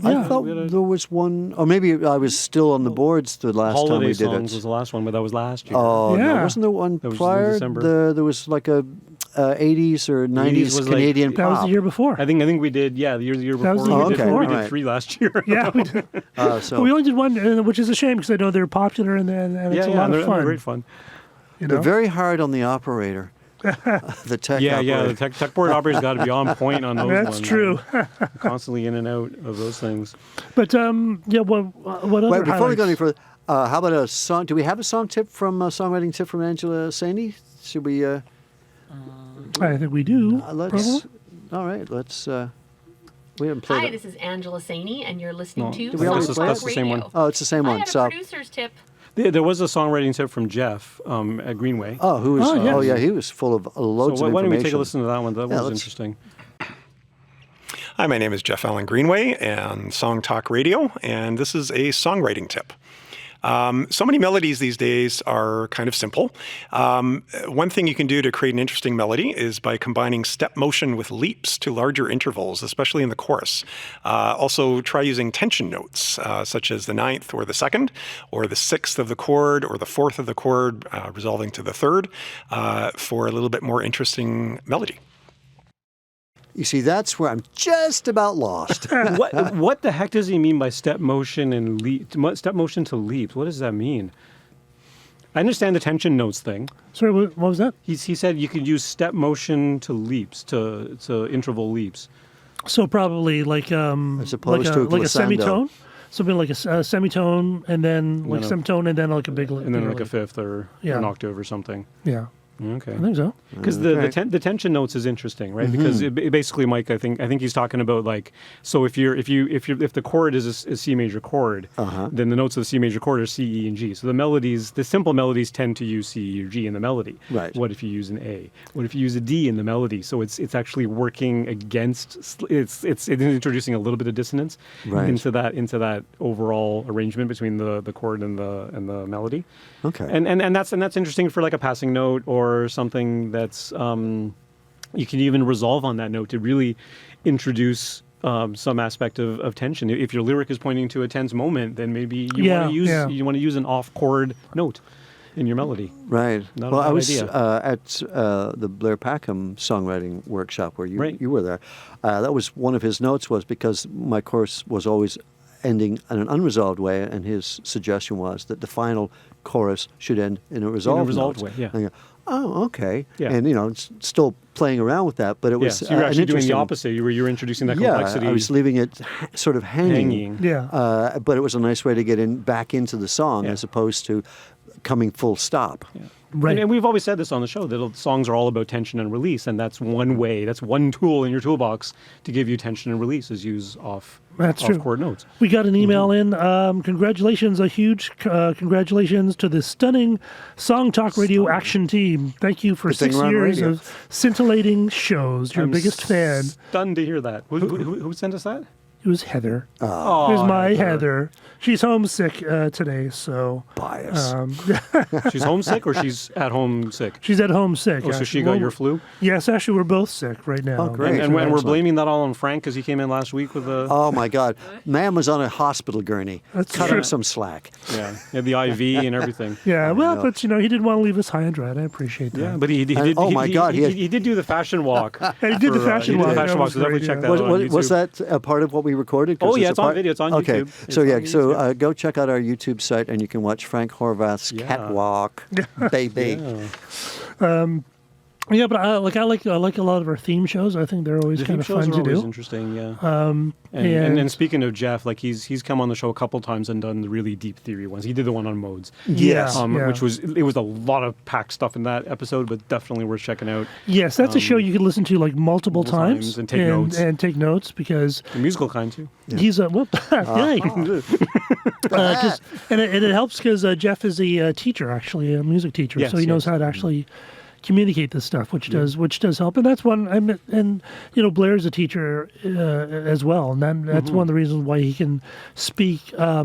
I thought there was one, or maybe I was still on the boards the last time Holiday we did Songs it. was the last one, but that was last year. Oh, Yeah. no, wasn't there one That was in prior? December. There was like a 80s or 90s was like- Canadian that was pop. the year before. I think we did. Yeah, the year That was before. the year we did, before. we did Right. 3 last year. Yeah, we did. So We only did one, which is a shame because I know they're popular and it's a lot they're of fun. great fun. they're very hard on the operator. The tech operator. The tech board operator's got to be on point on those That's ones. true. Constantly in and out of those things. But what other Wait, before we go any highlights? further, how about a song? Do we have a song tip from songwriting tip from Angela Saini? Should we? I think we do. Let's. probably. All right. Let's. We haven't played Hi, it. this is Angela Saini, and you're listening to Did we already Song play Talk it? That's the same one. Radio. Oh, it's the same I one. had a So. producer's tip. There was a songwriting tip from Jeff at Greenway. Oh, who was? Oh, yes. Oh, yeah. He was full of loads So of why don't we take a information. listen to that one? That was let's- interesting. Hi, my name is Jeff Allen Greenway and Song Talk Radio, and this is a songwriting tip. So many melodies these days are kind of simple. One thing you can do to create an interesting melody is by combining step motion with leaps to larger intervals, especially in the chorus. Also, try using tension notes, such as the 9th or the 2nd, or the 6th of the chord, or the 4th of the chord, resolving to the 3rd, for a little bit more interesting melody. You see, that's where I'm just about lost. What the heck does he mean by step motion and step motion to leaps? What does that mean? I understand the tension notes thing. Sorry, what was that? He said you could use step motion to leaps, to interval leaps. So probably like As opposed like to a like a glissando. semitone, something like a semitone, and then like no. semitone, and then like a big And then bigger like a leap. fifth or Yeah. an octave or something. Yeah, Okay. I think so. Because the tension notes is interesting, right? Because it basically, Mike, I think he's talking about like, so if the chord is a C major chord, then the notes of the C major chord are C, E, and G. So the simple melodies tend to use C, E, or G in the melody. Right. What if you use an A? What if you use a D in the melody? So it's actually working against. It's introducing a little bit of dissonance Right. into that overall arrangement between the chord and the melody. Okay. And that's interesting for like a passing note or something that's you can even resolve on that note to really introduce some aspect of tension. If your lyric is pointing to a tense moment, then maybe you want to use an off chord note in your melody. Right. Not a Well, I bad was idea. at the Blair Packham songwriting workshop where you were there. That was one of his notes was because my course was always ending in an unresolved way, and his suggestion was that the final chorus should end in a resolved note. way, yeah. And I go, oh, okay. Yeah. And it's still playing around with that, but it was So you're an actually doing the interesting- opposite. You're introducing that complexity. Yeah, I was leaving it sort of hanging. Yeah. But it was a nice way to get back into the song Yeah. as opposed to coming full stop. Right. And we've always said this on the show that songs are all about tension and release, and that's one way, that's one tool in your toolbox to give you tension and release is use That's true. chord notes. We got an email in. Congratulations, a huge congratulations to the stunning Song Talk Radio action team. Thank you for Good thing 6 we're on years radio. of scintillating shows. Your I'm biggest fan. Stunned to hear that. Who sent us that? It was Heather. Oh, Here's my Heather. She's homesick today, so Bias. She's homesick or she's at home sick? she's at home sick. Oh, so she got your flu? Yes, actually, we're both sick right now. Oh, great. And we're Excellent. blaming that all on Frank because he came in last week with a Oh my God, man was on a hospital gurney. That's Cut true. him some slack. yeah, the IV and everything. Yeah, well, know. but he didn't want to leave us high and dry, and I appreciate that. Yeah, but he did. And- oh my God, he did do the fashion walk. And he did the fashion walk. That So was definitely great, check yeah. that out on YouTube. Was that a part of what we recorded? 'Cause Oh, yeah, a it's on part- video. It's on okay. YouTube. So It's yeah, on so YouTube. go check out our YouTube site and you can watch Frank Horvath's Yeah. catwalk, baby. Yeah, but I like a lot of our theme shows. I think they're always The kind theme of shows fun are to always do. interesting, yeah. And And speaking of Jeff, like he's come on the show a couple times and done the really deep theory ones. He did the one on modes, yes, which was a lot of packed stuff in that episode, but definitely worth checking out. yes, that's a show you can listen to like multiple times and take notes. and take notes because The musical kind too. he's a yay. And it helps because Jeff is a teacher, actually a music teacher, Yes, so he knows yes. how to actually communicate this stuff, which does help, and that's one. And Blair's a teacher as well, and that's one of the reasons why he can speak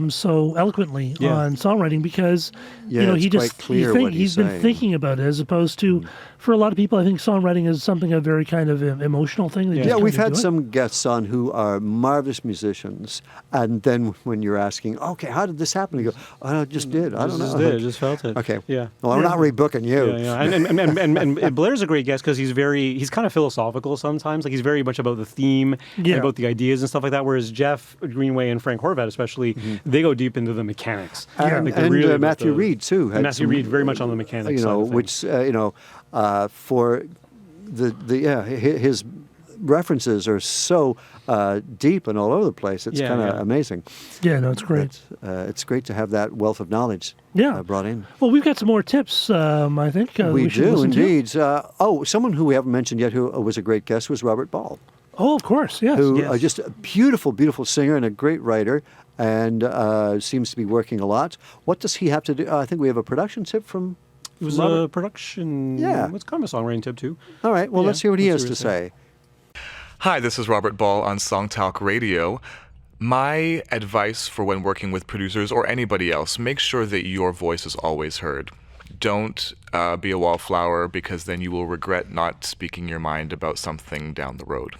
so eloquently on songwriting because it's he just quite clear what he's he's been saying. thinking about it as opposed to for a lot of people. I think songwriting is something a very kind of emotional thing. They just Yeah, kind we've of had do it. some guests on who are marvelous musicians, and then when you're asking, okay, how did this happen? You go, oh, I just did. I don't know. Just did, just felt it. Okay. Yeah. Well, I'm not rebooking you. Yeah, yeah. And Blair's a great guest because he's kind of philosophical sometimes. Like he's very much about the theme and about the ideas and stuff like that. Whereas Jeff Greenway and Frank Horvat, especially, they go deep into the mechanics. And, Like, they're really about Matthew Reed too. And had Matthew some, Reed very much on the mechanics. You know, side of things. which for his references are so deep and all over the place. It's kind of amazing. Yeah, no, it's great. It's great to have that wealth of knowledge brought in. Well, we've got some more tips. I think We should do listen to. indeed. Someone who we haven't mentioned yet who was a great guest was Robert Ball. Oh, of course, yes. Who just a beautiful, beautiful singer and a great writer, and seems to be working a lot. What does he have to do? I think we have a production tip from It was Robert. a production. Yeah. It's kind of a songwriting tip too. All right, well, Yeah, let's hear what he has let's to hear say. Hi, this is Robert Ball on Song Talk Radio. My advice for when working with producers or anybody else, make sure that your voice is always heard. Don't be a wallflower because then you will regret not speaking your mind about something down the road.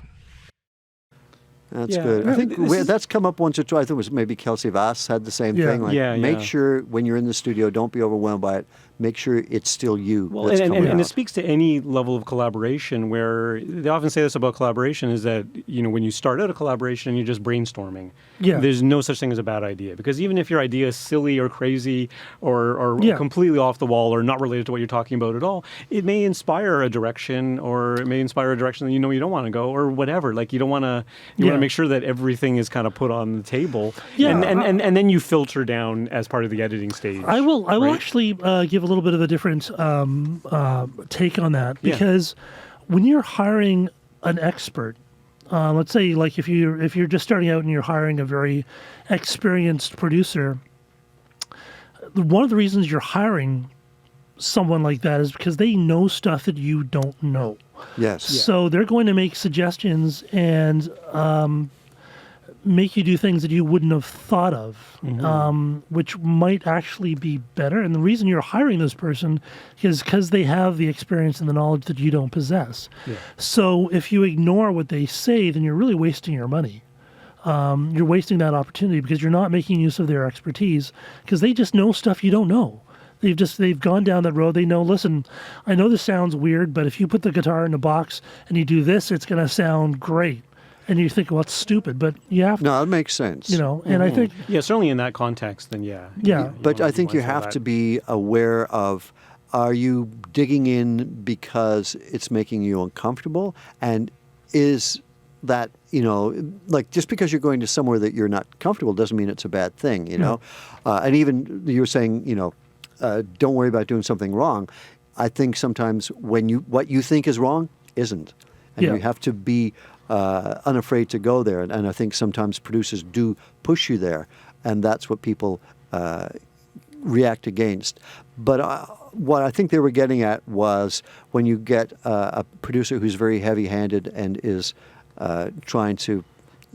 That's Yeah. good. I think This is- that's come up once or twice. I think it was maybe Kelsey Vass had the same Yeah. thing. Like, Yeah, make yeah. sure when you're in the studio, don't be overwhelmed by it. Make sure it's still you Well, that's and coming it out. speaks to any level of collaboration where they often say this about collaboration is that, when you start out a collaboration, you're just brainstorming. Yeah. There's no such thing as a bad idea because even if your idea is silly or crazy or Yeah. completely off the wall or not related to what you're talking about at all, it may inspire a direction or it may inspire a direction that you don't want to go or whatever. Like you want to make sure that everything is kind of put on the table. Yeah. And then you filter down as part of the editing stage. I will right? actually give a little bit of a different take on that Yeah. because when you're hiring an expert, let's say like if you're just starting out and you're hiring a very experienced producer, one of the reasons you're hiring someone like that is because they know stuff that you don't know. Yes. So they're going to make suggestions and make you do things that you wouldn't have thought of, which might actually be better. And the reason you're hiring this person is because they have the experience and the knowledge that you don't possess. Yeah. So if you ignore what they say, then you're really wasting your money. You're wasting that opportunity because you're not making use of their expertise because they just know stuff you don't know. They've gone down that road. They know, listen, I know this sounds weird, but if you put the guitar in a box and you do this, it's going to sound great. And you think, well, it's stupid, but you have to, No, it makes sense. and I think, Yeah, certainly in that context, then yeah. Yeah. But I think wanna you say have that. to be aware of, are you digging in because it's making you uncomfortable? And is that, like just because you're going to somewhere that you're not comfortable doesn't mean it's a bad thing, And even you were saying, don't worry about doing something wrong. I think sometimes what you think is wrong isn't. And Yeah. you have to be unafraid to go there. And I think sometimes producers do push you there. And that's what people react against. But what I think they were getting at was when you get a producer who's very heavy-handed and is trying to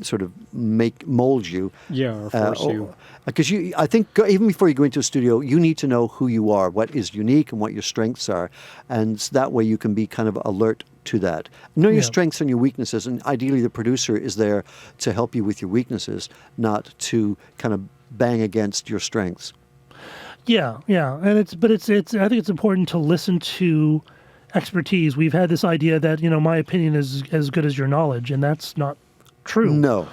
sort of mold you. Yeah, or force you. Because I think even before you go into a studio, you need to know who you are, what is unique, and what your strengths are, and that way you can be kind of alert to that. Know your strengths and your weaknesses, and ideally the producer is there to help you with your weaknesses, not to kind of bang against your strengths. yeah, and it's I think it's important to listen to expertise. We've had this idea that my opinion is as good as your knowledge, and that's not true. No.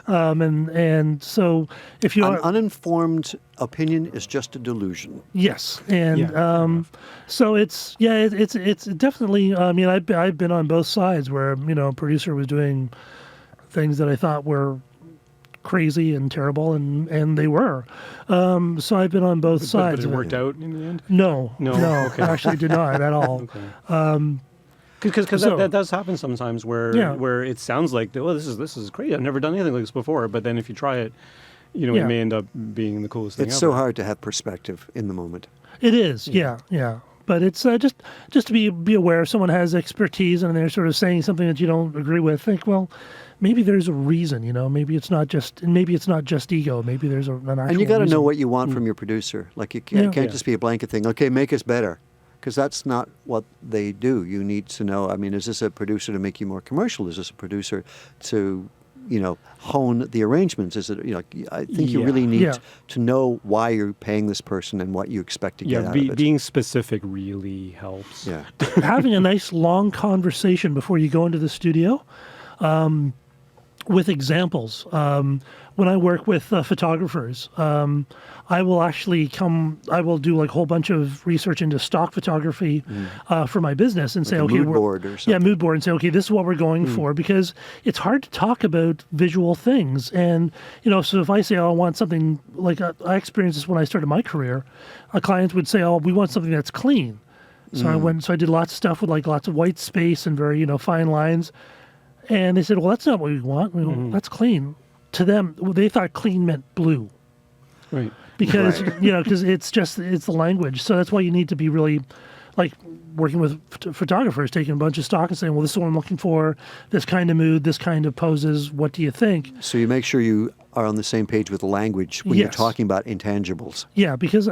And so if you An uninformed opinion is just a delusion. yes, and so it's definitely. I mean, I've been on both sides where a producer was doing things that I thought were crazy and terrible, and they were. So I've been on both sides. But it of worked out in the end? No, Okay. actually did not at all. Okay. Because So- that does happen sometimes where it sounds like, well, this is great. I've never done anything like this before. But then if you try it, it may end up being the coolest thing It's ever. so hard to have perspective in the moment. It is, yeah. But it's just to be aware. If someone has expertise and they're sort of saying something that you don't agree with, think, well, maybe there's a reason. Maybe it's not just ego. Maybe there's an actual. And you got to reason. know what you want from your producer. Like it can't just be a blanket thing. Okay, make us better, because that's not what they do. You need to know. I mean, is this a producer to make you more commercial? Is this a producer to hone the arrangements? Is it, I think you really need to know why you're paying this person and what you expect to get out of it. Being specific really helps. Yeah. Having a nice long conversation before you go into the studio, with examples. When I work with photographers, I will do like a whole bunch of research into stock photography for my business and say, a okay, mood board or something. Yeah, mood board, and say, okay, this is what we're going for, because it's hard to talk about visual things. And, so if I say, I want something, like I experienced this when I started my career, a client would say, we want something that's clean. So I did lots of stuff with like lots of white space and very, fine lines. And they said, well, that's not what we want. We go, that's clean. To them, they thought clean meant blue. Right. Because, because it's the language. So that's why you need to be really, like, working with photographers, taking a bunch of stock and saying, well, this is what I'm looking for, this kind of mood, this kind of poses, what do you think? So you make sure you are on the same page with the language when you're talking about intangibles. Yeah, because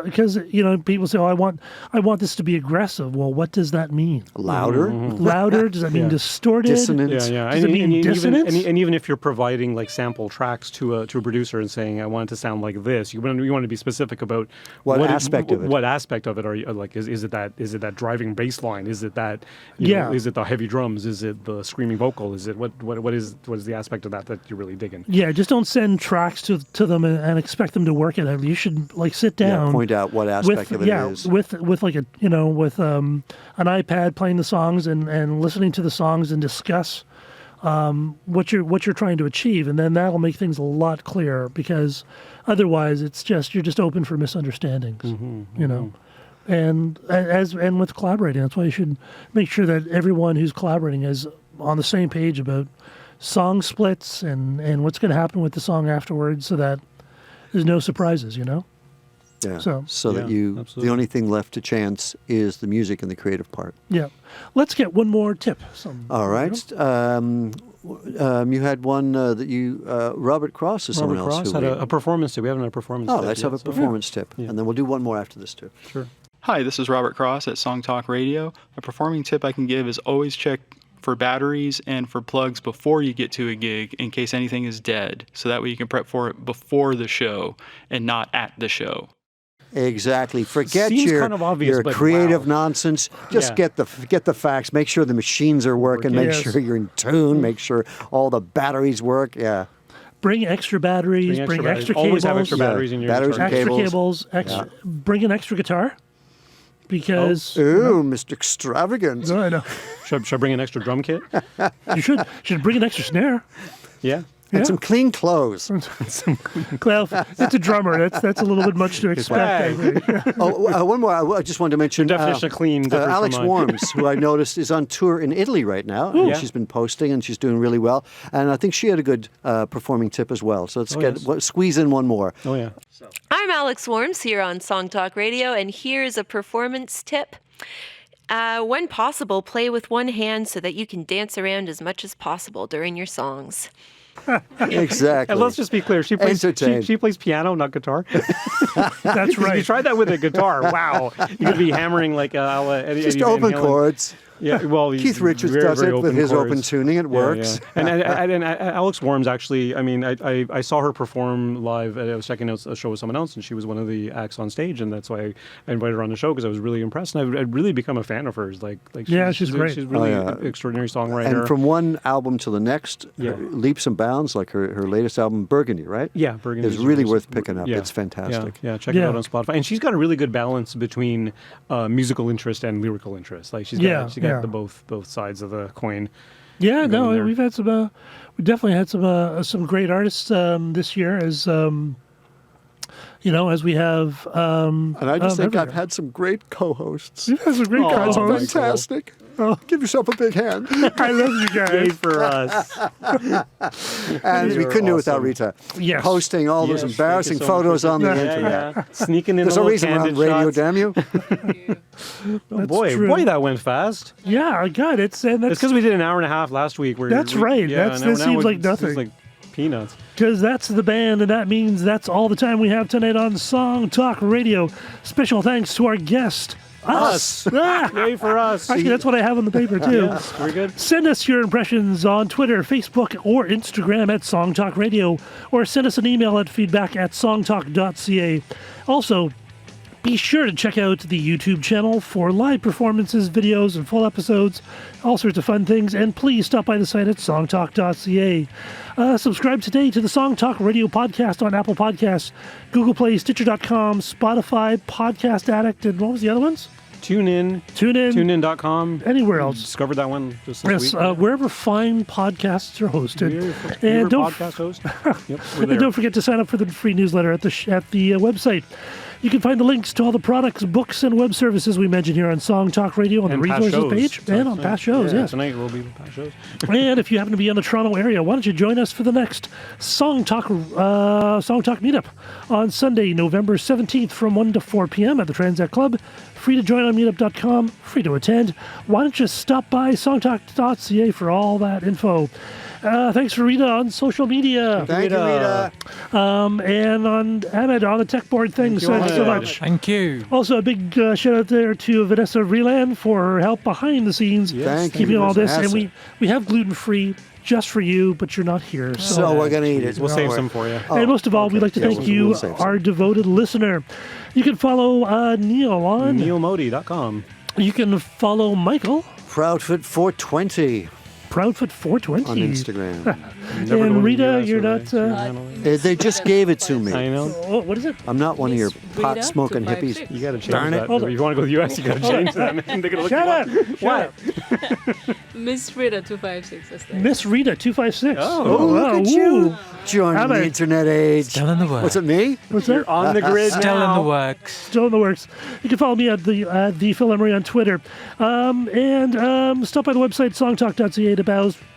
people say, I want this to be aggressive. Well, what does that mean? Louder? Louder? Does that mean distorted? Dissonant? Yeah. Does it mean dissonance? And even if you're providing like sample tracks to a producer and saying, I want it to sound like this, you want to be specific about what aspect of it. What aspect of it are you like? Is it that driving bass line? Is it that is it the heavy drums? Is it the screaming vocal? Is it what is the aspect of that you're really digging? Yeah, just don't send tracks to them and expect them to work it out. You should like sit down, Yeah, point out what aspect of it is. with like a with an iPad playing the songs and listening to the songs and discuss what you're trying to achieve, and then that'll make things a lot clearer, because otherwise you're just open for misunderstandings. And and with collaborating, that's why you should make sure that everyone who's collaborating is on the same page about song splits and what's going to happen with the song afterwards, so that there's no surprises, Yeah. So that absolutely. the only thing left to chance is the music and the creative part. Yeah. Let's get one more tip. All right. You had one that you, Robert Cross is someone Robert else Cross who had a performance tip. We haven't had a performance Oh, tip let's yet, have a so- performance tip. Yeah. And then we'll do one more after this too. Sure. Hi, this is Robert Cross at Song Talk Radio. A performing tip I can give is always check for batteries and for plugs before you get to a gig, in case anything is dead, so that way you can prep for it before the show and not at the show. Exactly. Forget Seems your, kind of obvious, your but creative wow. nonsense. Just Yeah. get the facts. Make sure the machines are working. Make Yes. sure you're in tune. Make sure all the batteries work. Yeah. Bring extra batteries. Bring extra cables. Always have extra batteries in your Batteries guitar. and Extra cables. Bring an extra guitar, because Ooh, Mr. Extravagant. No, I know. Should I bring an extra drum kit? You should bring an extra snare. Yeah. And Yeah. some clean clothes. Well, it's a drummer. That's a little bit much to expect. I think. One more. I just wanted to mention Your definition of clean differs from Alex mine. Whorms, who I noticed is on tour in Italy right now. And she's been posting and she's doing really well. And I think she had a good performing tip as well. So let's squeeze in one more. Oh yeah. I'm Alex Whorms here on Song Talk Radio, and here's a performance tip. When possible, play with one hand so that you can dance around as much as possible during your songs. Exactly. And let's just be clear. She plays piano, not guitar. That's right. You tried that with a guitar. Wow. You're going to be hammering like just open chords. Yeah, well, he's Keith Richards very, does very it with open his chorus. open tuning. It works. Yeah. And Alex Whorms, actually, I mean, I saw her perform live. I was checking out a show with someone else, and she was one of the acts on stage, and that's why I invited her on the show, because I was really impressed, and I'd really become a fan of hers. She's great. She's really an extraordinary songwriter. And from one album to the next, Yeah. leaps and bounds, like her latest album, Burgundy, right? Yeah, Burgundy is is really really- worth picking up. yeah. It's fantastic. Yeah, check it out on Spotify. And she's got a really good balance between musical interest and lyrical interest. Like she's got the both sides of the coin. Yeah, going no, there. we've had some. We definitely had some great artists this year, as as we have. And I just think I've everywhere. had some great co-hosts. We've had some great It's co-hosts. fantastic. Give yourself a big hand. I love you guys. Yay for us. And we You're couldn't do it without awesome. Rita. Yes. Posting all those Yes, embarrassing thank you so much photos for on the doing internet. that. Sneaking in There's the a little reason we're on candid radio, shots. damn you. Oh, boy, true. that went fast. Yeah, God, it's It's because we did an hour and a half last week. That's right. That seems like nothing. It's like peanuts. Because that's the band, and that means that's all the time we have tonight on Song Talk Radio. Special thanks to our guest, us. Ah! Yay for us. Actually, that's what I have on the paper, too. Yes, we're good. Send us your impressions on Twitter, Facebook, or Instagram at Song Talk Radio, or send us an email at feedback@songtalk.ca. Also, be sure to check out the YouTube channel for live performances, videos, and full episodes, all sorts of fun things, and please stop by the site at songtalk.ca. Subscribe today to the Song Talk Radio podcast on Apple Podcasts, Google Play, Stitcher.com, Spotify, Podcast Addict, and what was the other ones? TuneIn. TuneIn.com. Anywhere else. Discovered that one just this Yes, week. wherever fine podcasts are hosted. And And don't, podcast host. Yep, we're and there. don't forget to sign up for the free newsletter at the website. You can find the links to all the products, books, and web services we mentioned here on Song Talk Radio on And the past resources shows. page and on past shows, Yeah, yes. Tonight will be past shows. And if you happen to be in the Toronto area, why don't you join us for the next Song Talk meetup on Sunday, November 17th from 1 to 4 p.m. at the Transact Club. Free to join on meetup.com, free to attend. Why don't you stop by songtalk.ca for all that info. Thanks for Rita on social media. Thank you, Rita. And on Ahmed on the tech board things. Thanks so much. Thank you. Also, a big shout out there to Vanessa Vreeland for her help behind the scenes, Thank keeping you, all this. Vanessa. And we have gluten free just for you, but you're not here. So we're going to eat it. We'll save some for you. And most of all, we'd like to thank you, we'll save some. our devoted listener. You can follow Neil on. NeilModi.com. You can follow Michael. Proudfoot420 Proudfoot420 on Instagram. Never go And to Rita, US you're or not. They just gave it to me. I know. Oh, what is it? I'm not one of your Rita, pot smoking hippies. 256. You got to change Darn it. that. Hold If you want to go to the US, you got to change that. Man. They're going to look Shut you up! What? Miss Rita 256. That's that. Miss Rita 256. Oh, wow. Look at Ooh. you. Joining How the about- internet age. Still in the works. What's it, me? What's that? On the grid Still in now. the works. Still in the works. You can follow me at the Phil Emery on Twitter, and stop by the website songtalk.ca to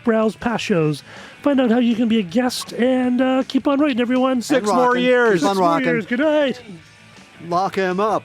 browse past shows, find out how you can be a guest, and keep on writing, everyone. 6 And more rocking. years. Keep on 6 more rocking. years. Good night. Lock him up.